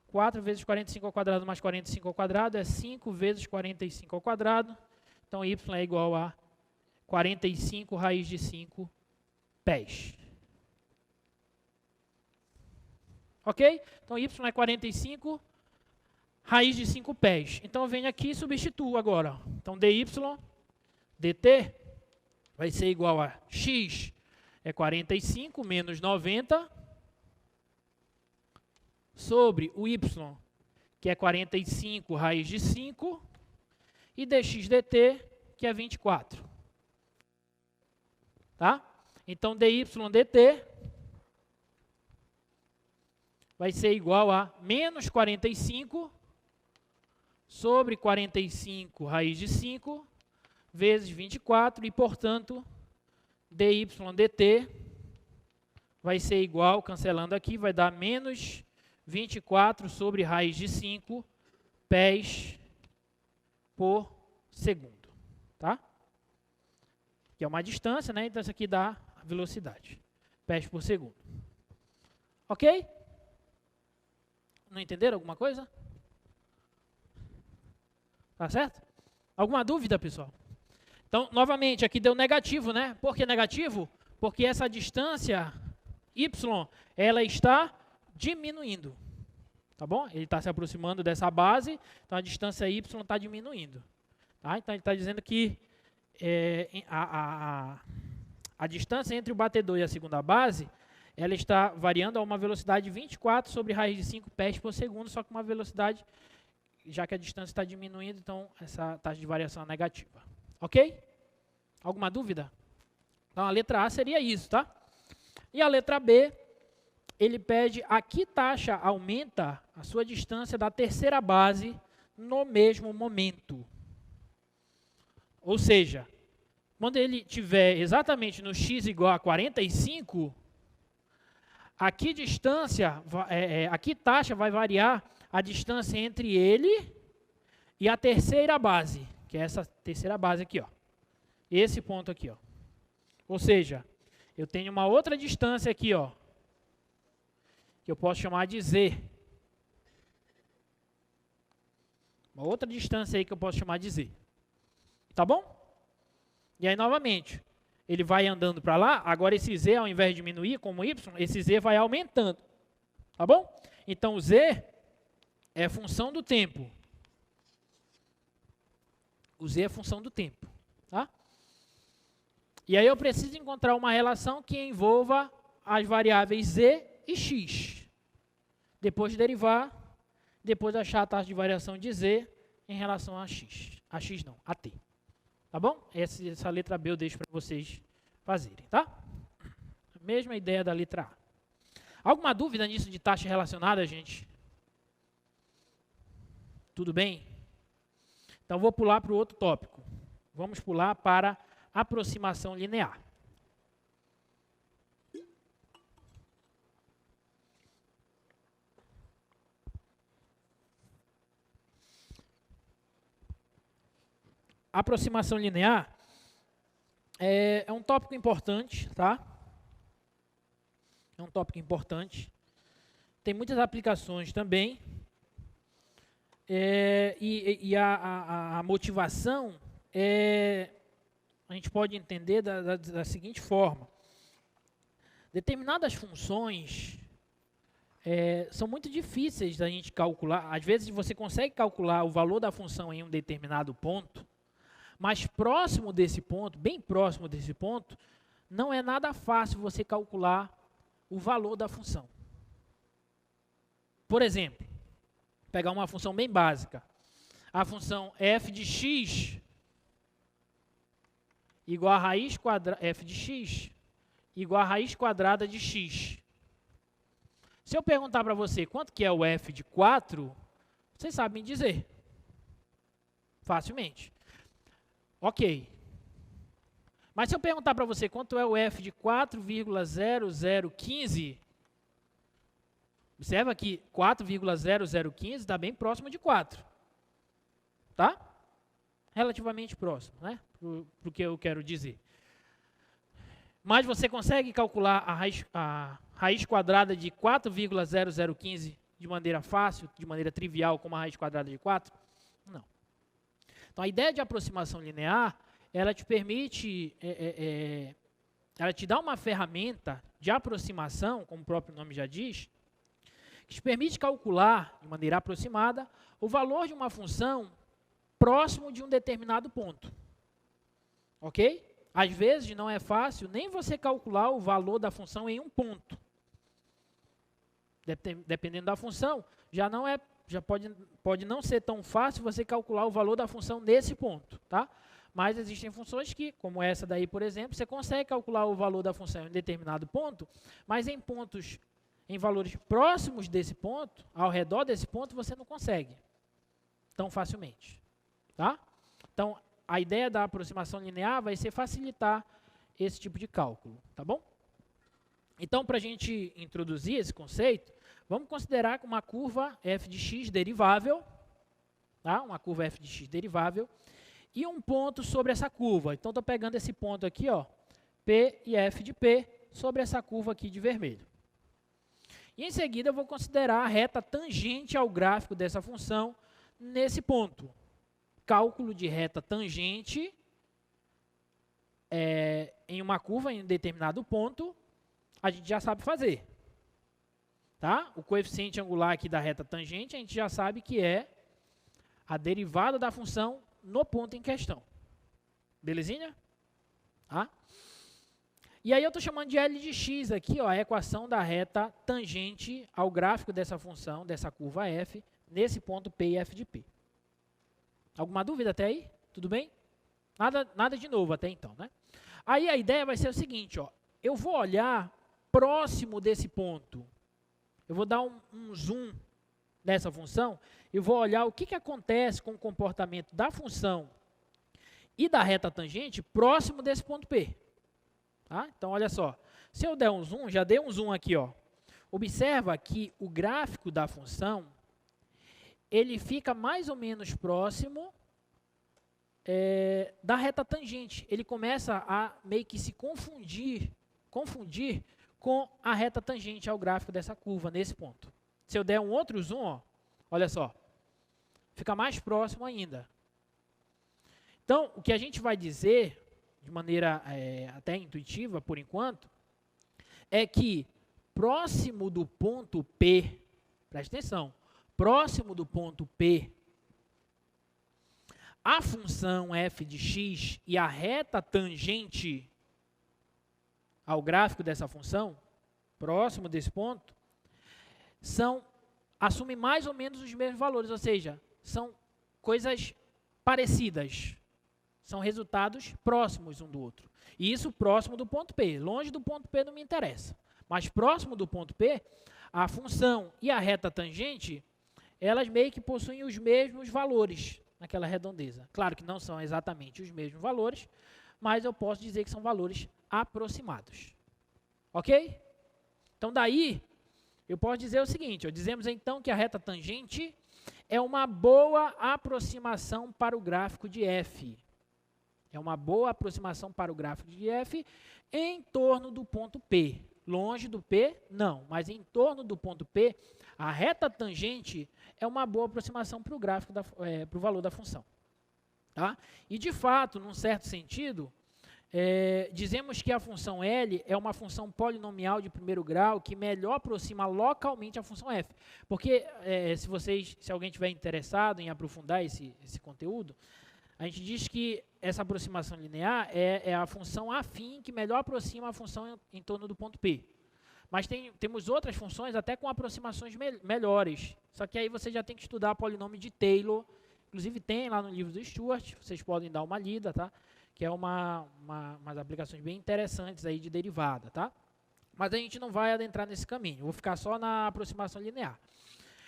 4 vezes 45 ao quadrado mais 45 ao quadrado é 5 vezes 45 ao quadrado. Então, y é igual a 45 raiz de 5 pés. Ok? Então, y é 45 raiz de 5 pés. Então, eu venho aqui e substituo agora. Então, dy dt vai ser igual a x é 45 menos 90 sobre o y, que é 45 raiz de 5, e dx dt, que é 24. Tá? Então, dy dt vai ser igual a menos 45 sobre 45 raiz de 5 vezes 24, e, portanto, dy dt vai ser igual, cancelando aqui, vai dar menos 24 sobre raiz de 5 pés por segundo. Tá? Que é uma distância, né? Então, isso aqui dá a velocidade. Pés por segundo. Ok? Não entenderam alguma coisa? Tá certo? Alguma dúvida, pessoal? Então, novamente, aqui deu negativo, né? Por que negativo? Porque essa distância y, ela está diminuindo. Tá bom? Ele está se aproximando dessa base, então a distância y está diminuindo. Tá? Então, ele está dizendo que a distância entre o batedor e a segunda base, ela está variando a uma velocidade de 24 sobre raiz de 5 pés por segundo, só que uma velocidade, já que a distância está diminuindo, então essa taxa de variação é negativa. Ok? Alguma dúvida? Então, a letra A seria isso, tá? E a letra B, ele pede a que taxa aumenta a sua distância da terceira base no mesmo momento. Ou seja, quando ele estiver exatamente no x igual a 45, a que distância, a que taxa vai variar a distância entre ele e a terceira base, que é essa terceira base aqui, ó. Esse ponto aqui, ó. Ou seja, eu tenho uma outra distância aqui, ó, que eu posso chamar de z. Uma outra distância aí que eu posso chamar de z. Tá bom? E aí, novamente, ele vai andando para lá. Agora, esse z, ao invés de diminuir como y, esse z vai aumentando. Tá bom? Então, o z é função do tempo. O z é função do tempo. Tá? E aí, eu preciso encontrar uma relação que envolva as variáveis z e x. Depois de derivar, depois achar a taxa de variação de z em relação a x. A x não, a t. Tá bom? Essa letra B eu deixo para vocês fazerem, tá? Mesma ideia da letra A. Alguma dúvida nisso de taxa relacionada, gente? Tudo bem? Então, vou pular para o outro tópico. Vamos pular para aproximação linear. Aproximação linear é um tópico importante, tá? É um tópico importante. Tem muitas aplicações também. A motivação a gente pode entender da seguinte forma. Determinadas funções são muito difíceis da gente calcular. Às vezes você consegue calcular o valor da função em um determinado ponto, mas próximo desse ponto, bem próximo desse ponto, não é nada fácil você calcular o valor da função. Por exemplo, pegar uma função bem básica. A função f de x igual a raiz quadrada, f de x igual a raiz quadrada de x. Se eu perguntar para você quanto que é o f de 4, vocês sabem dizer. Facilmente. Ok. Mas se eu perguntar para você quanto é o f de 4,0015, observa que 4,0015 está bem próximo de 4. Tá? Relativamente próximo, né? Para o que eu quero dizer. Mas você consegue calcular a raiz quadrada de 4,0015 de maneira fácil, de maneira trivial, como a raiz quadrada de 4? Não. Então, a ideia de aproximação linear, ela te permite, ela te dá uma ferramenta de aproximação, como o próprio nome já diz, que te permite calcular, de maneira aproximada, o valor de uma função próximo de um determinado ponto. Ok? Às vezes não é fácil nem você calcular o valor da função em um ponto. Dependendo da função, já pode não ser tão fácil você calcular o valor da função nesse ponto, tá? Mas existem funções que, como essa daí, por exemplo, você consegue calcular o valor da função em um determinado ponto, mas em valores próximos desse ponto, ao redor desse ponto, você não consegue tão facilmente, tá? Então, a ideia da aproximação linear vai ser facilitar esse tipo de cálculo, tá bom? Então, para a gente introduzir esse conceito, vamos considerar uma curva f de x derivável, tá? Uma curva f de x derivável, e um ponto sobre essa curva. Então, estou pegando esse ponto aqui, ó, P e f de P, sobre essa curva aqui de vermelho. E em seguida, eu vou considerar a reta tangente ao gráfico dessa função nesse ponto. Cálculo de reta tangente em uma curva em um determinado ponto, a gente já sabe fazer. Tá? O coeficiente angular aqui da reta tangente, a gente já sabe que é a derivada da função no ponto em questão. Belezinha? Tá? E aí eu estou chamando de L de x aqui, ó, a equação da reta tangente ao gráfico dessa função, dessa curva f, nesse ponto P e f de P. Alguma dúvida até aí? Tudo bem? Nada de novo até então, né? Aí a ideia vai ser o seguinte, ó, eu vou olhar próximo desse ponto. Eu vou dar um zoom nessa função e vou olhar o que acontece com o comportamento da função e da reta tangente próximo desse ponto P. Tá? Então, olha só. Se eu der um zoom, já dei um zoom aqui, ó. Observa que o gráfico da função ele fica mais ou menos próximo da reta tangente. Ele começa a meio que se confundir com a reta tangente ao gráfico dessa curva, nesse ponto. Se eu der um outro zoom, ó, olha só, fica mais próximo ainda. Então, o que a gente vai dizer, de maneira até intuitiva, por enquanto, é que próximo do ponto P, preste atenção, próximo do ponto P, a função f de x e a reta tangente ao gráfico dessa função, próximo desse ponto, assumem mais ou menos os mesmos valores, ou seja, são coisas parecidas, são resultados próximos um do outro. E isso próximo do ponto P, longe do ponto P não me interessa, mas próximo do ponto P, a função e a reta tangente, elas meio que possuem os mesmos valores naquela redondeza. Claro que não são exatamente os mesmos valores, mas eu posso dizer que são valores aproximados. Ok? Então, daí, eu posso dizer o seguinte, ó, dizemos então que a reta tangente é uma boa aproximação para o gráfico de f. É uma boa aproximação para o gráfico de f em torno do ponto P. Longe do P, não, mas em torno do ponto P, a reta tangente é uma boa aproximação para o gráfico, para o valor da função. Tá? E, de fato, num certo sentido, dizemos que a função L é uma função polinomial de primeiro grau que melhor aproxima localmente a função f. Porque, se alguém estiver interessado em aprofundar esse conteúdo, a gente diz que essa aproximação linear é a função afim que melhor aproxima a função em torno do ponto P. Mas temos outras funções até com aproximações melhores. Só que aí você já tem que estudar polinômio de Taylor. Inclusive tem lá no livro do Stuart, vocês podem dar uma lida, tá? Que é umas aplicações bem interessantes aí de derivada, tá? Mas a gente não vai adentrar nesse caminho, eu vou ficar só na aproximação linear.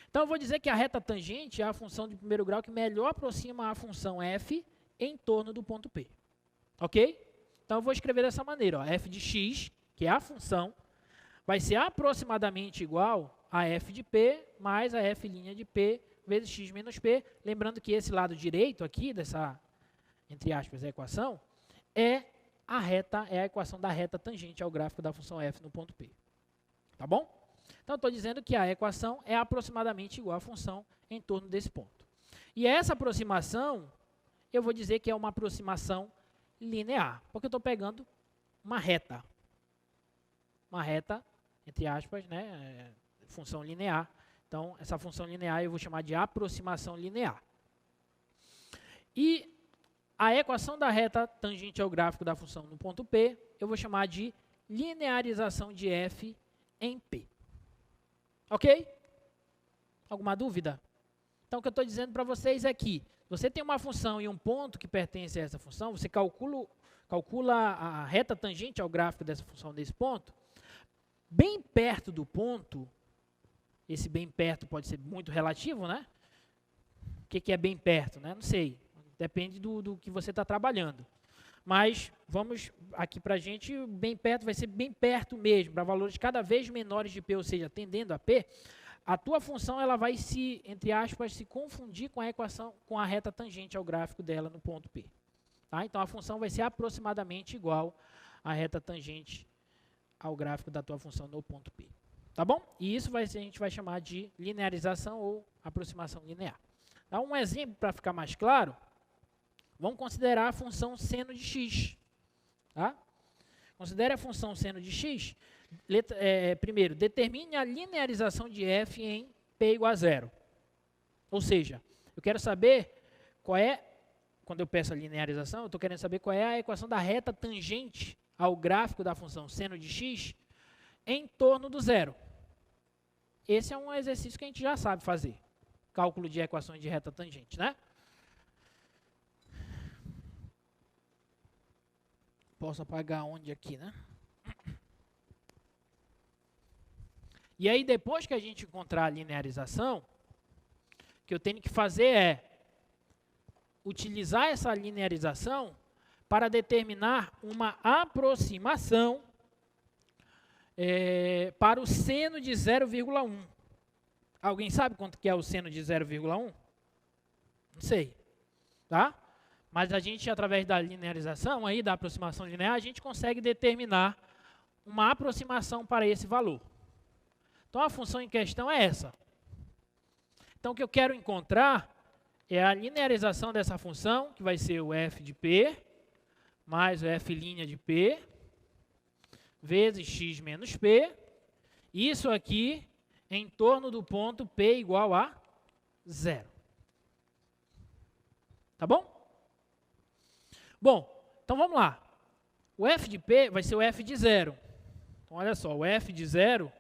Então eu vou dizer que a reta tangente é a função de primeiro grau que melhor aproxima a função f em torno do ponto P. Ok? Então eu vou escrever dessa maneira, ó, f de x, que é a função, vai ser aproximadamente igual a f de P mais a f' de P vezes x menos P. Lembrando que esse lado direito aqui, dessa, entre aspas, equação, é a equação da reta tangente ao gráfico da função f no ponto P. Tá bom? Então, estou dizendo que a equação é aproximadamente igual à função em torno desse ponto. E essa aproximação, eu vou dizer que é uma aproximação linear, porque eu estou pegando uma reta. Uma reta, entre aspas, né, função linear. Então, essa função linear eu vou chamar de aproximação linear. E a equação da reta tangente ao gráfico da função no ponto P, eu vou chamar de linearização de f em P. Ok? Alguma dúvida? Então, o que eu estou dizendo para vocês é que você tem uma função e um ponto que pertence a essa função, você calcula a reta tangente ao gráfico dessa função desse ponto, bem perto do ponto. Esse bem perto pode ser muito relativo, né? O que é bem perto, né? Não sei. Depende do que você está trabalhando. Mas, vamos aqui para a gente, bem perto vai ser bem perto mesmo, para valores cada vez menores de P, ou seja, tendendo a P, a tua função ela vai se, entre aspas, se confundir com a equação, com a reta tangente ao gráfico dela no ponto P. Tá? Então, a função vai ser aproximadamente igual à reta tangente ao gráfico da tua função no ponto P. Tá bom? E isso a gente vai chamar de linearização ou aproximação linear. Dá um exemplo para ficar mais claro. Vamos considerar a função seno de x. Tá? Considere a função seno de x. Primeiro, determine a linearização de f em P igual a zero. Ou seja, eu quero saber qual é, quando eu peço a linearização, eu estou querendo saber qual é a equação da reta tangente ao gráfico da função seno de x em torno do zero. Esse é um exercício que a gente já sabe fazer. Cálculo de equações de reta tangente, né? Posso apagar onde aqui, né? E aí, depois que a gente encontrar a linearização, o que eu tenho que fazer é utilizar essa linearização para determinar uma aproximação para o seno de 0,1. Alguém sabe quanto que é o seno de 0,1? Não sei. Tá? Mas a gente, através da linearização, aí, da aproximação linear, a gente consegue determinar uma aproximação para esse valor. Então, a função em questão é essa. Então, o que eu quero encontrar é a linearização dessa função, que vai ser o f de P, mais o f' de P, vezes x menos P. Isso aqui em torno do ponto P igual a zero. Tá bom? Bom, então vamos lá. O f de P vai ser o f de zero. Então, olha só, o f de zero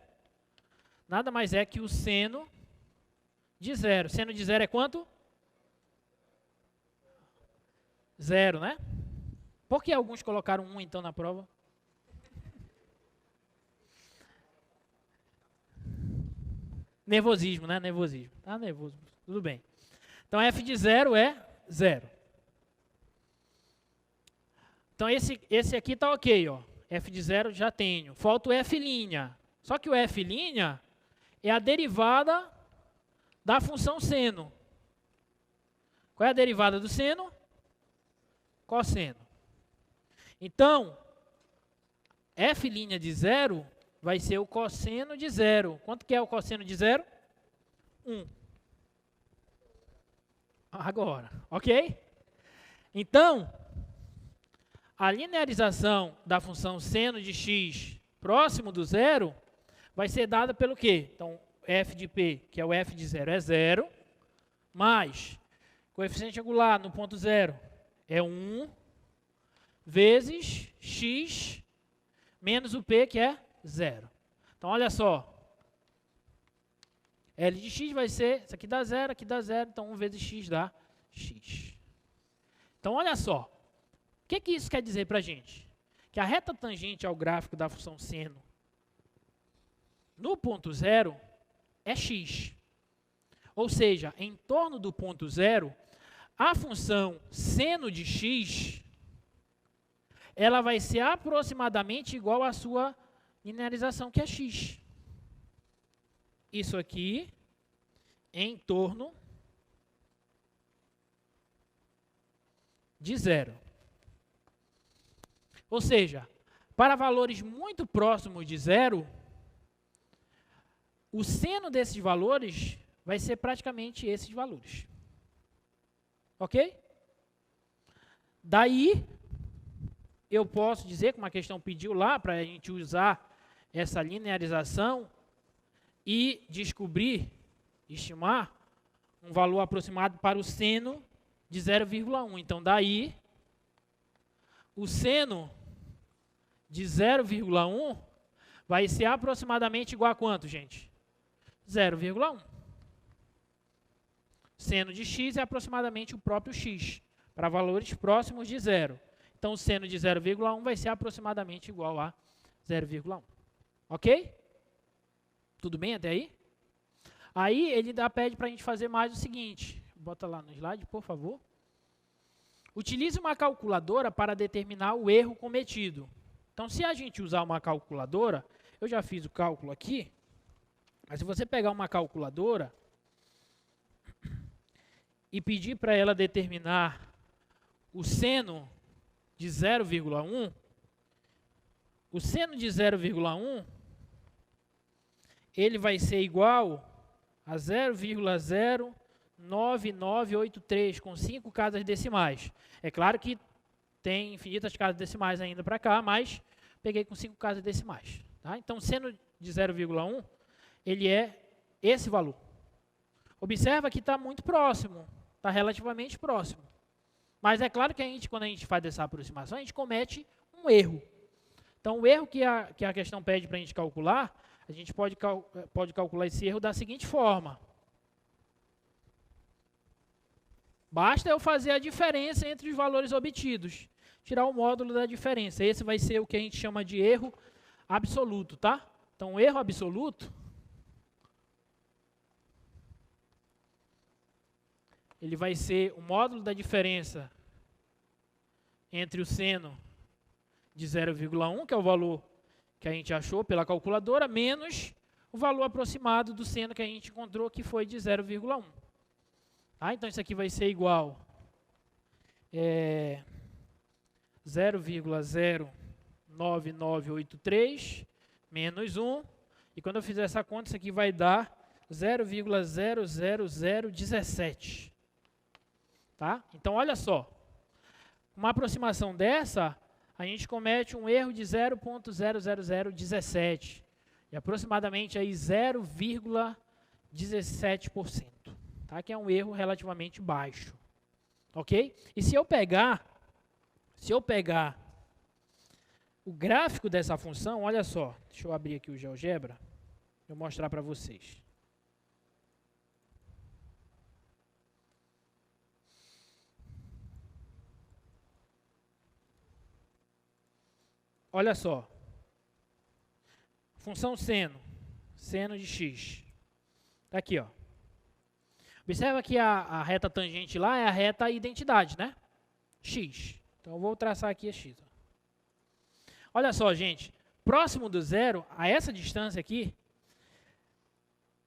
nada mais é que o seno de zero. Seno de zero é quanto? Zero, né? Por que alguns colocaram 1, então, na prova? Nervosismo, né? Nervosismo. Tá nervoso. Tudo bem. Então, f de zero é zero. Então, esse aqui está ok, ó. F de zero já tenho. Falta o f'. Só que o f' é a derivada da função seno. Qual é a derivada do seno? Cosseno. Então, f' de zero vai ser o cosseno de zero. Quanto que é o cosseno de zero? 1. Agora, ok? Então, a linearização da função seno de x próximo do zero vai ser dada pelo quê? Então, f de P, que é o f de zero, é zero, mais coeficiente angular no ponto zero é 1, vezes x menos o P, que é zero. Então, olha só. L de x vai ser, isso aqui dá 0, então 1 vezes x dá x. Então, olha só. O que isso quer dizer para a gente? Que a reta tangente ao gráfico da função seno no ponto 0 é x. Ou seja, em torno do ponto 0, a função seno de x, ela vai ser aproximadamente igual à sua linearização, que é x. Isso aqui em torno de 0. Ou seja, para valores muito próximos de 0, o seno desses valores vai ser praticamente esses valores. Ok? Daí, eu posso dizer, como a questão pediu lá, para a gente usar essa linearização e descobrir, estimar, um valor aproximado para o seno de 0,1. Então, daí, o seno de 0,1 vai ser aproximadamente igual a quanto, gente? 0,1. Seno de x é aproximadamente o próprio x, para valores próximos de 0. Então, o seno de 0,1 vai ser aproximadamente igual a 0,1. Ok? Tudo bem até aí? Aí, ele pede para a gente fazer mais o seguinte. Bota lá no slide, por favor. Utilize uma calculadora para determinar o erro cometido. Então, se a gente usar uma calculadora, eu já fiz o cálculo aqui, mas se você pegar uma calculadora e pedir para ela determinar o seno de 0,1, o seno de 0,1, ele vai ser igual a 0,09983, com 5 casas decimais. É claro que tem infinitas casas decimais ainda para cá, mas peguei com 5 casas decimais. Tá? Então, seno de 0,1, ele é esse valor. Observa que está muito próximo, está relativamente próximo. Mas é claro que quando a gente faz essa aproximação, a gente comete um erro. Então, o erro que a questão pede para a gente calcular, a gente pode calcular esse erro da seguinte forma. Basta eu fazer a diferença entre os valores obtidos. Tirar o módulo da diferença. Esse vai ser o que a gente chama de erro absoluto, tá? Então, o erro absoluto, ele vai ser o módulo da diferença entre o seno de 0,1, que é o valor que a gente achou pela calculadora, menos o valor aproximado do seno que a gente encontrou, que foi de 0,1. Tá? Então, isso aqui vai ser igual a 0,09983 menos 1. E quando eu fizer essa conta, isso aqui vai dar 0,00017. Tá? Então, olha só. Uma aproximação dessa, a gente comete um erro de 0,00017. E aproximadamente aí 0,17%. Tá? Que é um erro relativamente baixo. Ok? E se eu pegar o gráfico dessa função, olha só. Deixa eu abrir aqui o GeoGebra. Vou mostrar para vocês. Olha só. Função seno de x. Está aqui, ó. Observa que a reta tangente lá é a reta identidade, né? X. Então, eu vou traçar aqui a x. Olha só, gente. Próximo do zero, a essa distância aqui,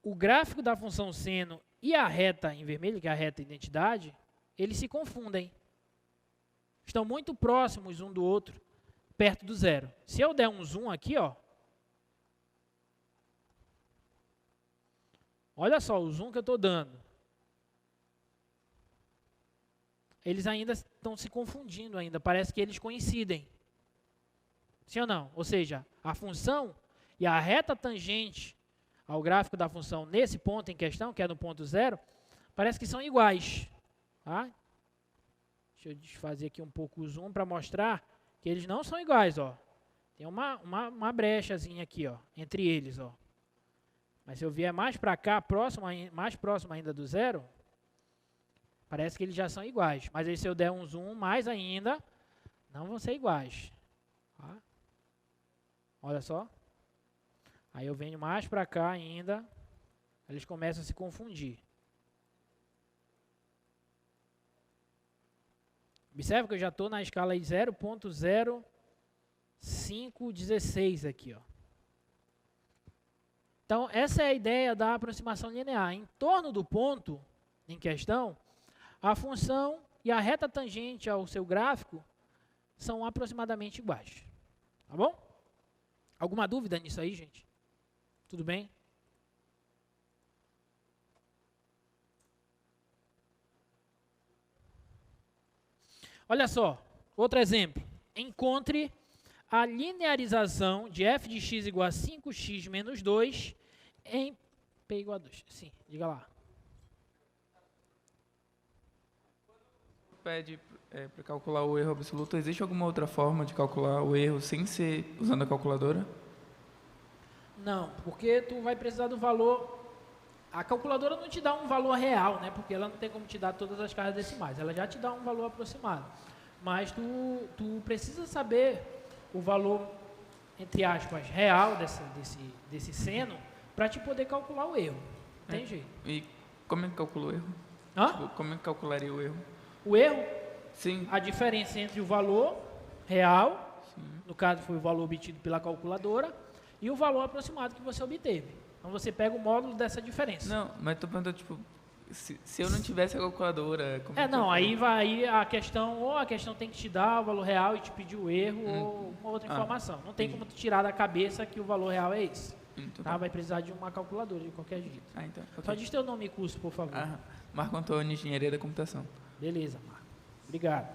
o gráfico da função seno e a reta em vermelho, que é a reta identidade, eles se confundem. Estão muito próximos um do outro, perto do zero. Se eu der um zoom aqui, ó, olha só o zoom que eu estou dando. Eles ainda estão se confundindo ainda, parece que eles coincidem. Sim ou não? Ou seja, a função e a reta tangente ao gráfico da função nesse ponto em questão, que é no ponto zero, parece que são iguais. Tá? Deixa eu desfazer aqui um pouco o zoom para mostrar que eles não são iguais. Ó. Tem uma brechazinha aqui, ó, entre eles, ó. Mas se eu vier mais para cá, mais próximo ainda do zero, parece que eles já são iguais. Mas aí se eu der um zoom mais ainda, não vão ser iguais. Tá? Olha só. Aí eu venho mais para cá ainda, eles começam a se confundir. Observe que eu já estou na escala de 0.0516 aqui, ó. Então, essa é a ideia da aproximação linear. Em torno do ponto em questão, a função e a reta tangente ao seu gráfico são aproximadamente iguais. Tá bom? Alguma dúvida nisso aí, gente? Tudo bem? Olha só, outro exemplo. Encontre a linearização de f de x igual a 5x menos 2 em p igual a 2. Sim, diga lá. Pede para calcular o erro absoluto, existe alguma outra forma de calcular o erro sem ser usando a calculadora? Não, porque tu vai precisar do valor. A calculadora não te dá um valor real, né? Porque ela não tem como te dar todas as casas decimais. Ela já te dá um valor aproximado. Mas tu precisa saber o valor, entre aspas, real desse seno para te poder calcular o erro. Não tem jeito. E como é que calcula o erro? Hã? Tipo, como é que calcularia o erro? O erro, Sim. a diferença entre o valor real, Sim. no caso foi o valor obtido pela calculadora, e o valor aproximado que você obteve. Então você pega o módulo dessa diferença. Não, mas tô perguntando, tipo, se eu não tivesse a calculadora... Como é que Não, eu aí vai a questão, ou a questão tem que te dar o valor real e te pedir o erro, ou uma outra Ah, informação. Não tem entendi. como tu tirar da cabeça que o valor real é esse. Então, Tá? Vai precisar de uma calculadora de qualquer jeito. então, ok. Só diz teu nome e curso, por favor. Marco Antônio, Engenharia da Computação. Beleza, Marco. Obrigado.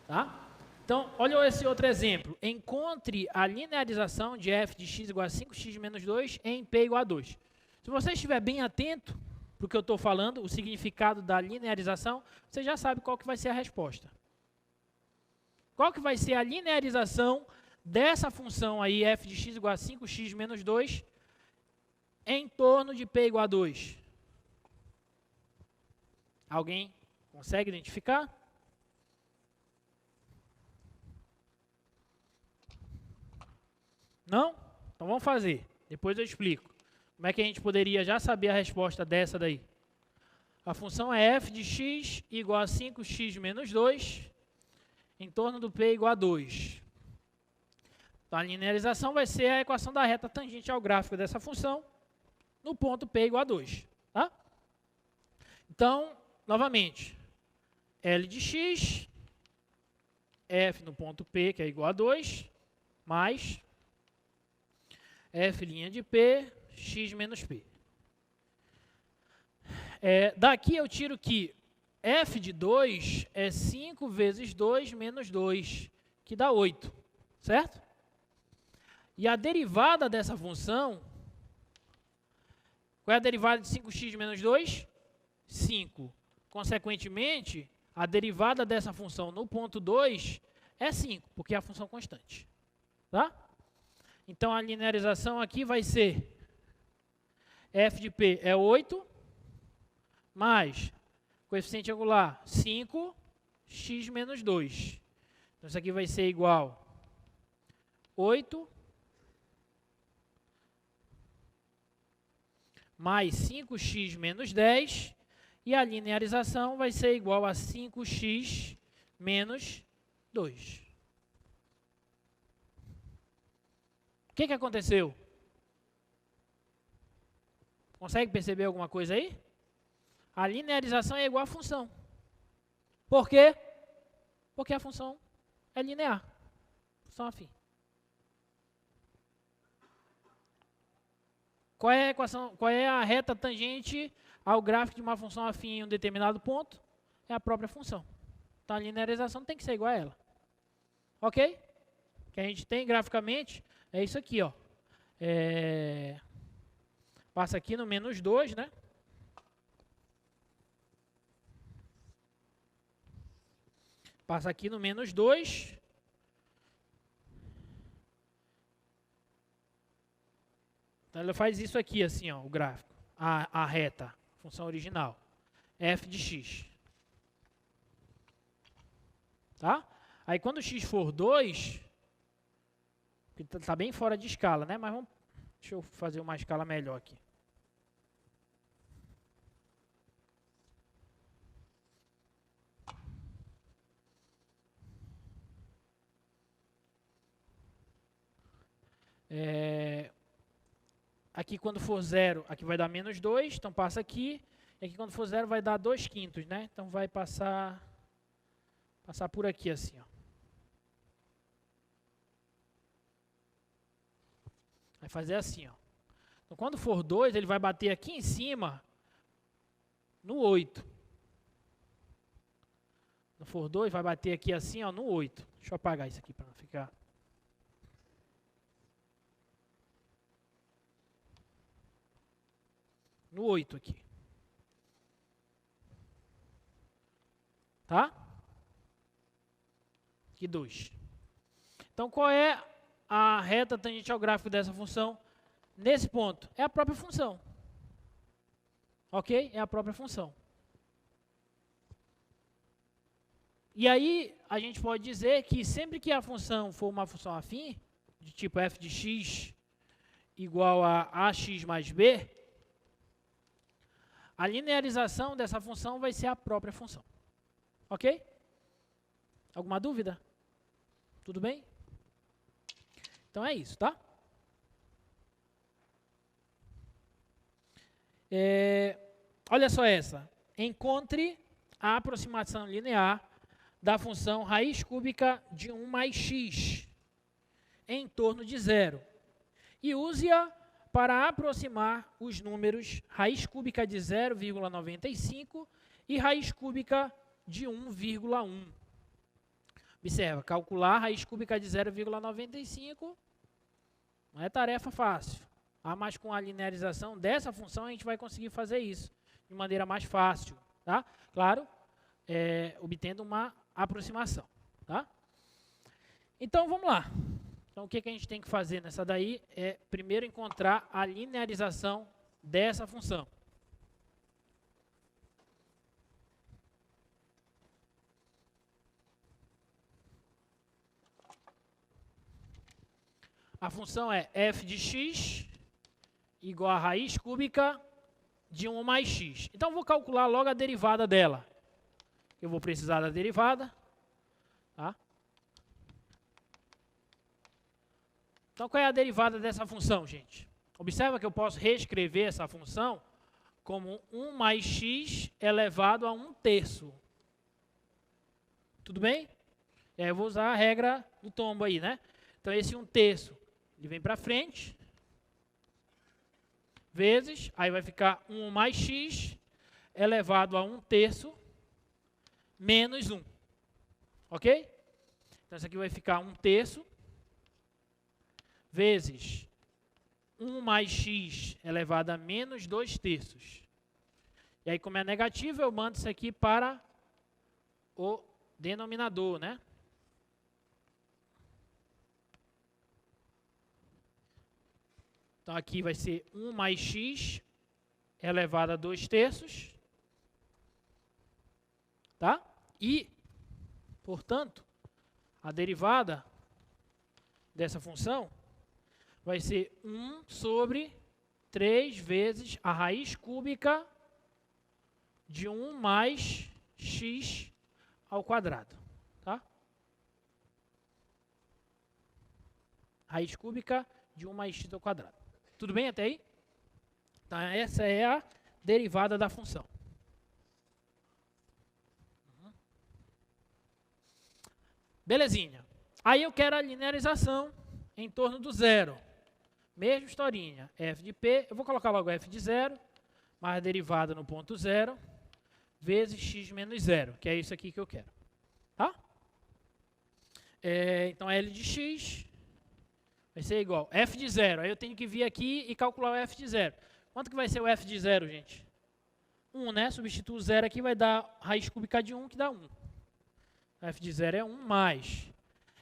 Tá? Então, olha esse outro exemplo. Encontre a linearização de f de x igual a 5x menos 2 em p igual a 2. Se você estiver bem atento para o que eu estou falando, o significado da linearização, você já sabe qual que vai ser a resposta. Qual que vai ser a linearização dessa função aí, f de x igual a 5x menos 2, em torno de p igual a 2? Alguém consegue identificar? Não? Então vamos fazer. Depois eu explico. Como é que a gente poderia já saber a resposta dessa daí? A função é f de x igual a 5x menos 2 em torno do p igual a 2. Então a linearização vai ser a equação da reta tangente ao gráfico dessa função no ponto p igual a 2. Tá? Então, novamente, L de x, f no ponto P, que é igual a 2, mais f' de P, x menos P. Daqui eu tiro que f de 2 é 5 vezes 2 menos 2, que dá 8, certo? E a derivada dessa função, qual é a derivada de 5x menos 2? 5. Consequentemente, a derivada dessa função no ponto 2 é 5, porque é a função constante. Tá? Então, a linearização aqui vai ser f de p é 8, mais coeficiente angular 5, x menos 2. Então, isso aqui vai ser igual a 8 mais 5x menos 10, e a linearização vai ser igual a 5x menos 2. O que aconteceu? Consegue perceber alguma coisa aí? A linearização é igual à função. Por quê? Porque a função é linear. Função afim. Qual é a equação? Qual é a reta tangente ao gráfico de uma função afim em um determinado ponto? É a própria função. Então a linearização tem que ser igual a ela. Ok? O que a gente tem graficamente é isso aqui, ó. Passa aqui no menos 2, né? Passa aqui no menos 2. Então, ela faz isso aqui, assim, ó, o gráfico. A reta, função original. F de x. Tá? Aí, quando o x for 2, está bem fora de escala, né? Mas deixa eu fazer uma escala melhor aqui. Aqui quando for 0, aqui vai dar menos 2, então passa aqui. E aqui quando for 0 vai dar 2/5, né? Então vai passar por aqui assim, ó. Vai fazer assim, ó. Então quando for 2, ele vai bater aqui em cima no 8. Quando for 2, vai bater aqui assim, ó, no 8. Deixa eu apagar isso aqui para não ficar... No 8 aqui. Tá? Aqui 2. Então, qual é a reta tangente ao gráfico dessa função? Nesse ponto, é a própria função. Ok? É a própria função. E aí, a gente pode dizer que sempre que a função for uma função afim, de tipo f de x igual a ax mais b, a linearização dessa função vai ser a própria função. Ok? Alguma dúvida? Tudo bem? Então é isso, tá? Olha só essa. Encontre a aproximação linear da função raiz cúbica de 1 mais x em torno de 0. E use-a para aproximar os números raiz cúbica de 0,95 e raiz cúbica de 1,1. Observa, calcular raiz cúbica de 0,95 não é tarefa fácil. Mas com a linearização dessa função a gente vai conseguir fazer isso de maneira mais fácil. Tá? Claro, obtendo uma aproximação. Tá? Então vamos lá. Então, o que a gente tem que fazer nessa daí é, primeiro, encontrar a linearização dessa função. A função é f de x igual a raiz cúbica de 1 mais x. Então, vou calcular logo a derivada dela. Eu vou precisar da derivada. Tá? Então, qual é a derivada dessa função, gente? Observa que eu posso reescrever essa função como 1 mais x elevado a 1/3. Tudo bem? E aí eu vou usar a regra do tombo aí, né? Então, esse 1/3, ele vem para frente, vezes, aí vai ficar 1 mais x elevado a 1/3 menos 1. Ok? Então, isso aqui vai ficar 1/3 vezes 1 mais x elevado a menos 2/3. E aí, como é negativo, eu mando isso aqui para o denominador, né? Então, aqui vai ser 1 mais x elevado a 2/3. Tá? E, portanto, a derivada dessa função vai ser 1 sobre 3 vezes a raiz cúbica de 1 mais x ao quadrado. Tá? Raiz cúbica de 1 mais x ao quadrado. Tudo bem até aí? Então, essa é a derivada da função. Belezinha. Aí eu quero a linearização em torno do zero. Mesma historinha. F de P, eu vou colocar logo F de 0, mais a derivada no ponto 0, vezes x menos 0, que é isso aqui que eu quero. Tá? Então, L de x vai ser igual a F de 0. Aí eu tenho que vir aqui e calcular o F de 0. Quanto que vai ser o F de 0, gente? 1, né? Substituo o 0 aqui, vai dar raiz cúbica de 1, que dá 1. F de 0 é 1 mais.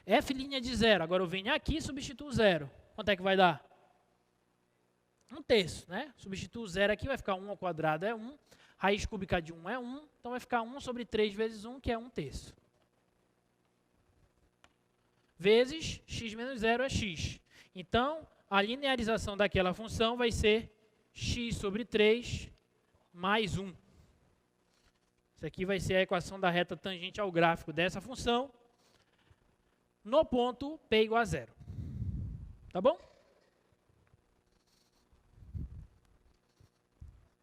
F' de 0. Agora eu venho aqui e substituo 0. Quanto é que vai dar? 1 terço, né? Substituo o zero aqui, vai ficar 1 ao quadrado é 1. Raiz cúbica de 1 é 1, então vai ficar 1 sobre 3 vezes 1, que é 1 terço. Vezes x menos 0 é x. Então, a linearização daquela função vai ser x sobre 3 mais 1. Isso aqui vai ser a equação da reta tangente ao gráfico dessa função no ponto p igual a 0. Tá bom?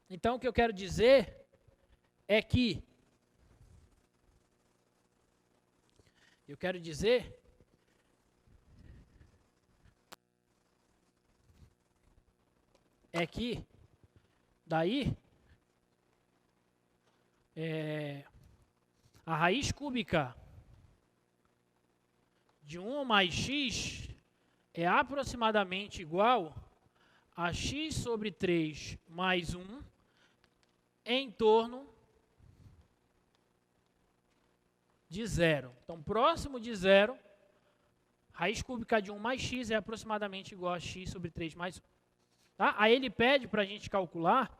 Então, o que eu quero dizer é que daí a raiz cúbica de 1 mais x é aproximadamente igual a x sobre 3 mais 1 em torno de 0. Então, próximo de 0, raiz cúbica de 1 mais x é aproximadamente igual a x sobre 3 mais 1. Tá? Aí ele pede para a gente calcular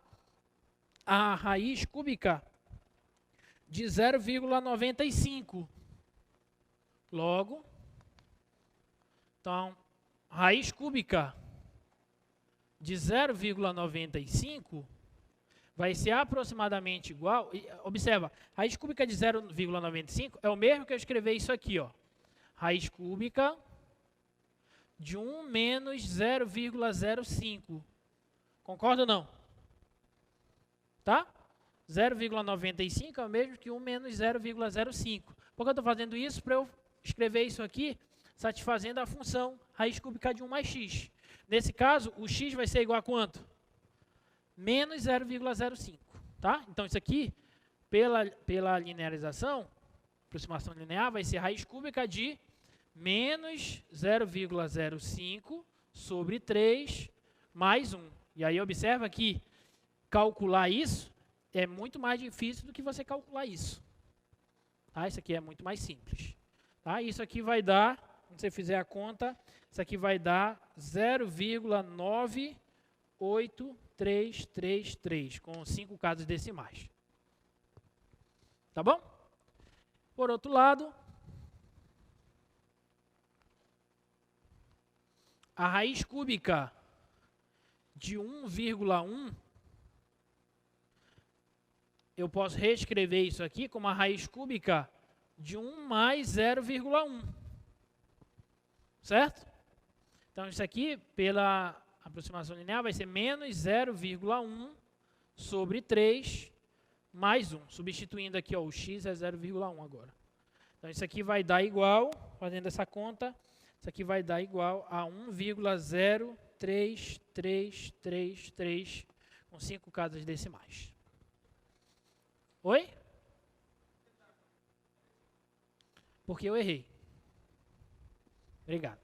a raiz cúbica de 0,95. Logo, então, raiz cúbica de 0,95 vai ser aproximadamente igual, observa, raiz cúbica de 0,95 é o mesmo que eu escrever isso aqui, ó. Raiz cúbica de 1 menos 0,05. Concorda ou não? Tá? 0,95 é o mesmo que 1 menos 0,05. Por que eu estou fazendo isso? Para eu escrever isso aqui, satisfazendo a função raiz cúbica de 1 mais x. Nesse caso, o x vai ser igual a quanto? Menos 0,05. Tá? Então, isso aqui, pela linearização, aproximação linear, vai ser raiz cúbica de menos 0,05 sobre 3 mais 1. E aí, observa que calcular isso é muito mais difícil do que você calcular isso. Tá? Isso aqui é muito mais simples. Tá? Isso aqui vai dar, se você fizer a conta, isso aqui vai dar 0,9833, com 5 casas decimais. Tá bom? Por outro lado, a raiz cúbica de 1,1, eu posso reescrever isso aqui como a raiz cúbica de 1 mais 0,1. Certo? Então, isso aqui, pela aproximação linear, vai ser menos 0,1 sobre 3 mais 1. Substituindo aqui, ó, o x é 0,1 agora. Então, isso aqui vai dar igual, fazendo essa conta, isso aqui vai dar igual a 1,03333 com 5 casas decimais. Oi? Porque eu errei. Obrigado.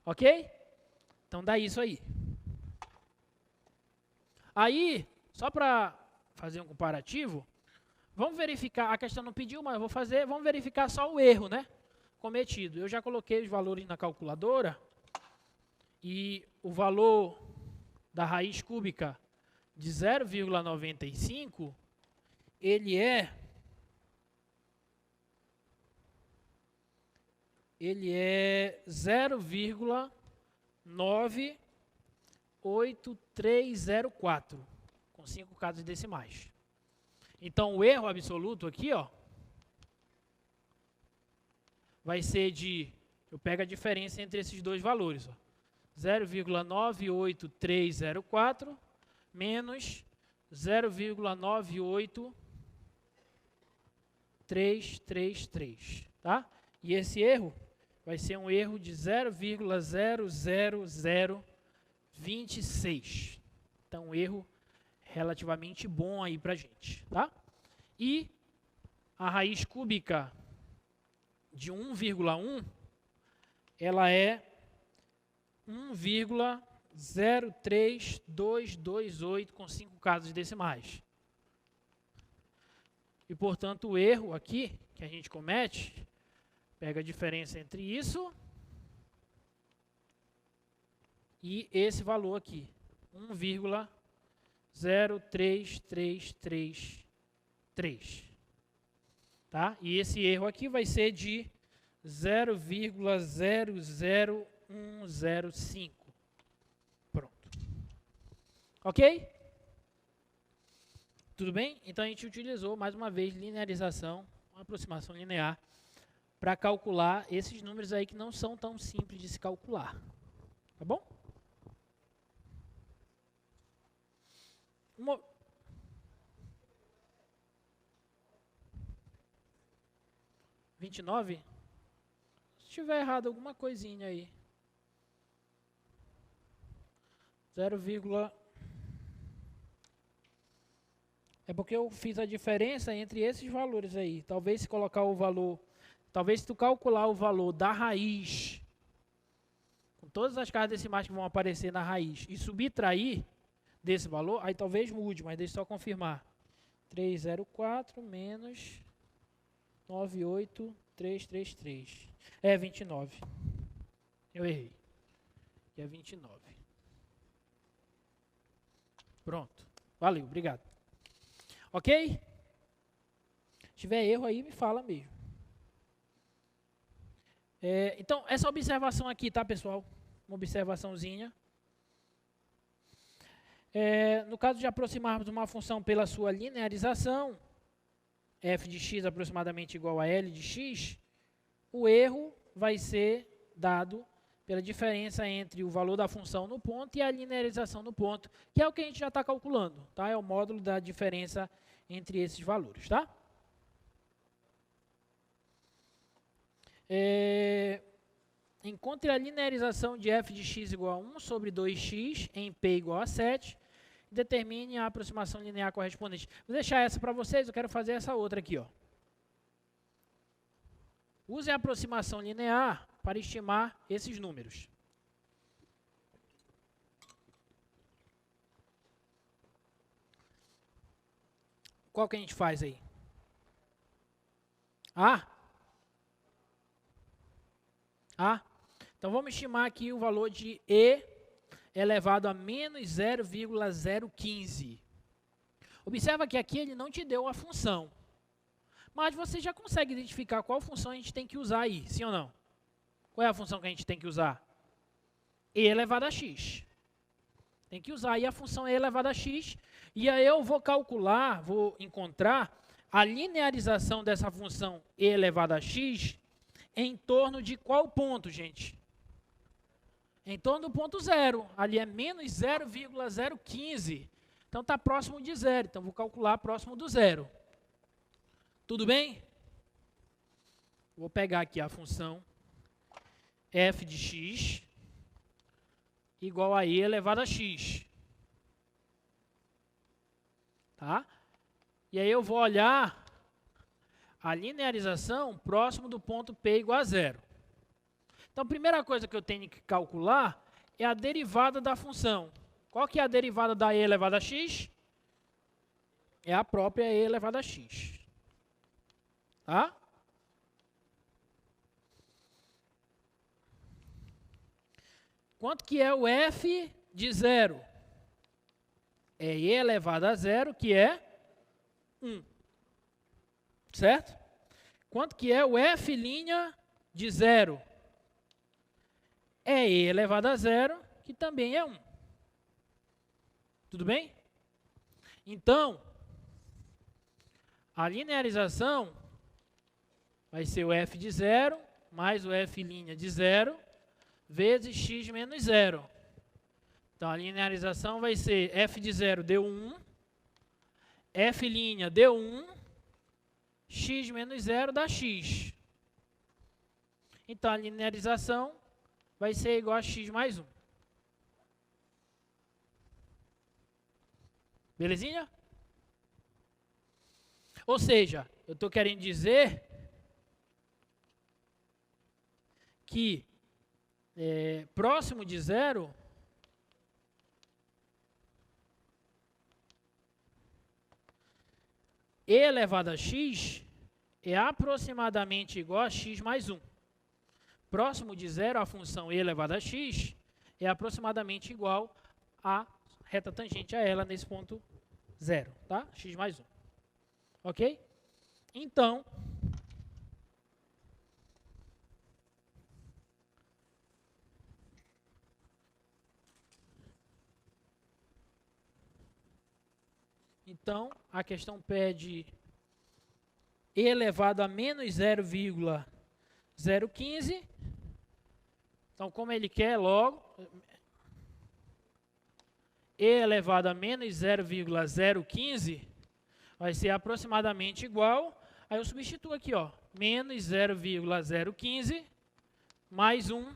Ok? Então dá isso aí. Aí, só para fazer um comparativo, vamos verificar, a questão não pediu, mas eu vou fazer, vamos verificar só o erro, né, cometido. Eu já coloquei os valores na calculadora e o valor da raiz cúbica de 0,95, ele é 0,98304, com 5 casas decimais. Então, o erro absoluto aqui, ó, vai ser de, eu pego a diferença entre esses dois valores, ó, 0,98304 menos 0,98333, tá? E esse erro vai ser um erro de 0,00026. Então, um erro relativamente bom aí para a gente, tá? E a raiz cúbica de 1,1, ela é 1,03228 com 5 casas decimais. E, portanto, o erro aqui que a gente comete, pega a diferença entre isso e esse valor aqui, 1,03333. Tá? E esse erro aqui vai ser de 0,00105. Pronto. Ok? Tudo bem? Então a gente utilizou mais uma vez linearização, uma aproximação linear, para calcular esses números aí que não são tão simples de se calcular. Tá bom? 29? Se tiver errado alguma coisinha aí. 0, é porque eu fiz a diferença entre esses valores aí. Talvez se colocar o valor, talvez se tu calcular o valor da raiz, com todas as casas decimais que vão aparecer na raiz, e subtrair desse valor, aí talvez mude, mas deixa eu só confirmar. 304 menos 98333. É 29. Eu errei. É 29. Pronto. Valeu, obrigado. Ok? Se tiver erro aí, me fala mesmo. Então, essa observação aqui, tá, pessoal? Uma observaçãozinha. No caso de aproximarmos uma função pela sua linearização, f de x aproximadamente igual a L de x, o erro vai ser dado pela diferença entre o valor da função no ponto e a linearização no ponto, que é o que a gente já está calculando, tá? É o módulo da diferença entre esses valores, tá? Encontre a linearização de f de x igual a 1 sobre 2x em p igual a 7. Determine a aproximação linear correspondente. Vou deixar essa para vocês, eu quero fazer essa outra aqui, ó. Use a aproximação linear para estimar esses números. Qual que a gente faz aí? Então vamos estimar aqui o valor de e elevado a menos 0,015. Observa que aqui ele não te deu a função. Mas você já consegue identificar qual função a gente tem que usar aí, sim ou não? Qual é a função que a gente tem que usar? E elevado a x. Tem que usar aí a função e elevado a x. E aí eu vou calcular, vou encontrar a linearização dessa função e elevado a x em torno de qual ponto, gente? Em torno do ponto 0. Ali é menos 0,015. Então está próximo de 0. Então vou calcular próximo do 0. Tudo bem? Vou pegar aqui a função f de x igual a e elevado a x. Tá? E aí eu vou olhar a linearização próximo do ponto P igual a 0. Então, a primeira coisa que eu tenho que calcular é a derivada da função. Qual que é a derivada da e elevado a x? É a própria e elevado a x. Tá? Quanto que é o f de 0? É e elevado a 0, que é 1. Certo? Quanto que é o f' de 0? É e elevado a 0, que também é 1. Tudo bem? Então, a linearização vai ser o f de 0 mais o f' de 0 vezes x menos 0. Então, a linearização vai ser f de 0 deu 1, f' deu 1, x menos 0 dá x. Então, a linearização vai ser igual a x mais 1. Belezinha? Ou seja, eu estou querendo dizer que próximo de 0 e elevado a x é aproximadamente igual a x mais 1. Próximo de 0, a função e elevado a x é aproximadamente igual à reta tangente a ela nesse ponto 0, tá? X mais 1. Ok? Então, a questão pede e elevado a menos 0,015. Então, como ele quer, logo, e elevado a menos 0,015 vai ser aproximadamente igual. Aí eu substituo aqui, ó, menos 0,015 mais 1,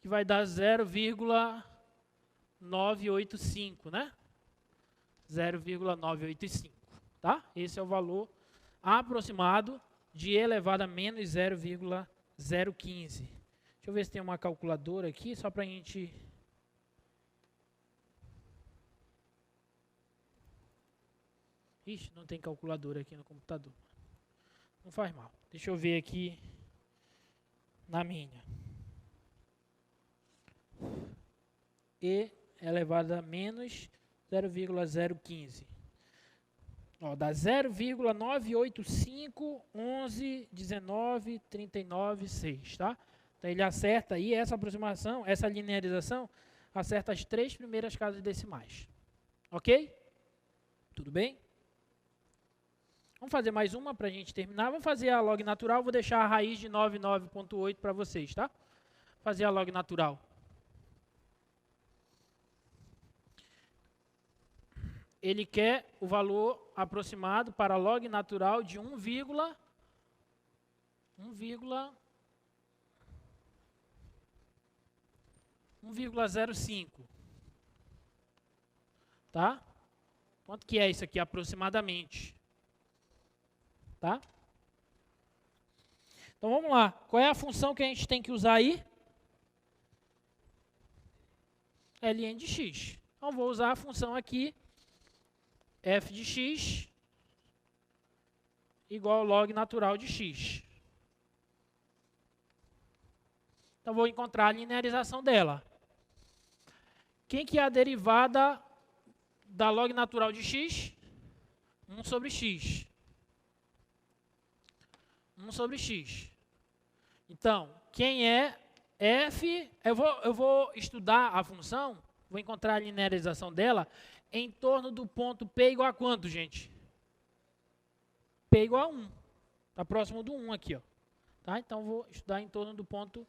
que vai dar 0,985, né? 0,985, tá? Esse é o valor aproximado de e elevado a menos 0,015. Deixa eu ver se tem uma calculadora aqui, só para a gente... Ixi, não tem calculadora aqui no computador. Não faz mal. Deixa eu ver aqui na minha. E elevado a menos 0,015. Ó, dá 0,985111939,6, tá? Então ele acerta aí essa aproximação, essa linearização, acerta as 3 primeiras casas decimais. Ok? Tudo bem? Vamos fazer mais uma para a gente terminar. Vamos fazer a log natural. Vou deixar a raiz de 99,8 para vocês, tá? Fazer a log natural. Ele quer o valor aproximado para a log natural de 1,05. Tá? Quanto que é isso aqui aproximadamente? Tá? Então vamos lá. Qual é a função que a gente tem que usar aí? Ln de x. Então vou usar a função aqui f de x igual ao log natural de x. Então vou encontrar a linearização dela. Quem que é a derivada da log natural de x? 1 sobre x. 1 sobre x. Então, quem é f? Eu vou estudar a função, vou encontrar a linearização dela em torno do ponto P igual a quanto, gente? P igual a 1. Está próximo do 1 aqui, ó. Tá? Então, vou estudar em torno do ponto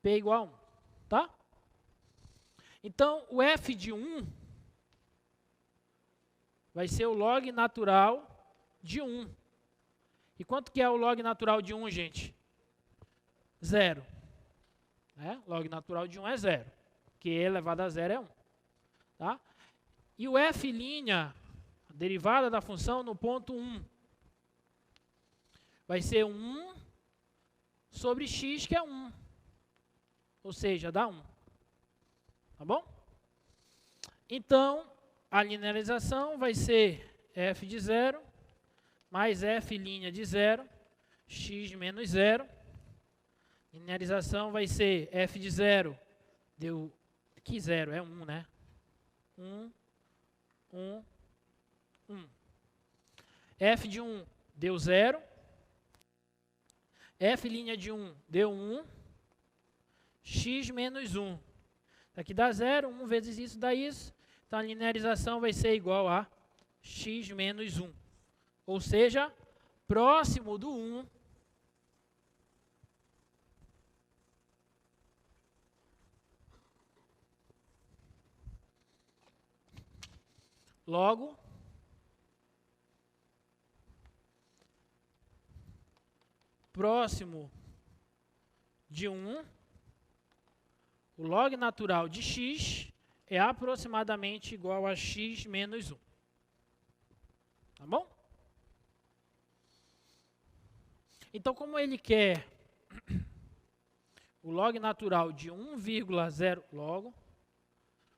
P igual a 1. Tá? Então, o f de 1 vai ser o log natural de 1. E quanto que é o log natural de 1, gente? 0. Né? Log natural de 1 é 0. Porque e elevado a 0 é 1. Tá? E o f', a derivada da função no ponto 1, vai ser 1 sobre x, que é 1. Ou seja, dá 1. Tá bom? Então, a linearização vai ser f de 0 mais f' de 0, x menos 0. Linearização vai ser f de 0, deu que 0, é 1, né? 1, 1, 1. F de 1 deu 0. F' de 1 deu 1. X menos 1. Aqui dá 0, 1 vezes isso dá isso. Então a linearização vai ser igual a x menos 1. Ou seja, próximo do 1. Logo, próximo de 1, o log natural de x é aproximadamente igual a x menos 1. Tá bom? Então, como ele quer o log natural de 1,0, logo,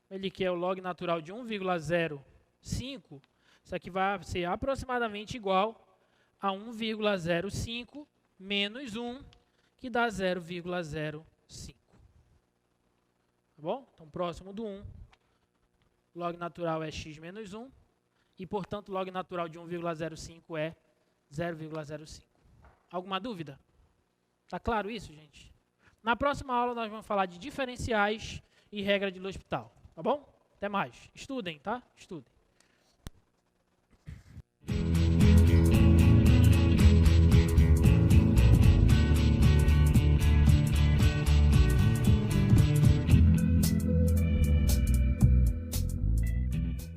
ele quer o log natural de 1,05, isso aqui vai ser aproximadamente igual a 1,05 menos 1, que dá 0,05. Tá bom? Então, próximo do 1, log natural é x menos 1, e, portanto, log natural de 1,05 é 0,05. Alguma dúvida? Tá claro isso, gente? Na próxima aula, nós vamos falar de diferenciais e regra de L'Hospital, tá bom? Até mais. Estudem, tá? Estudem.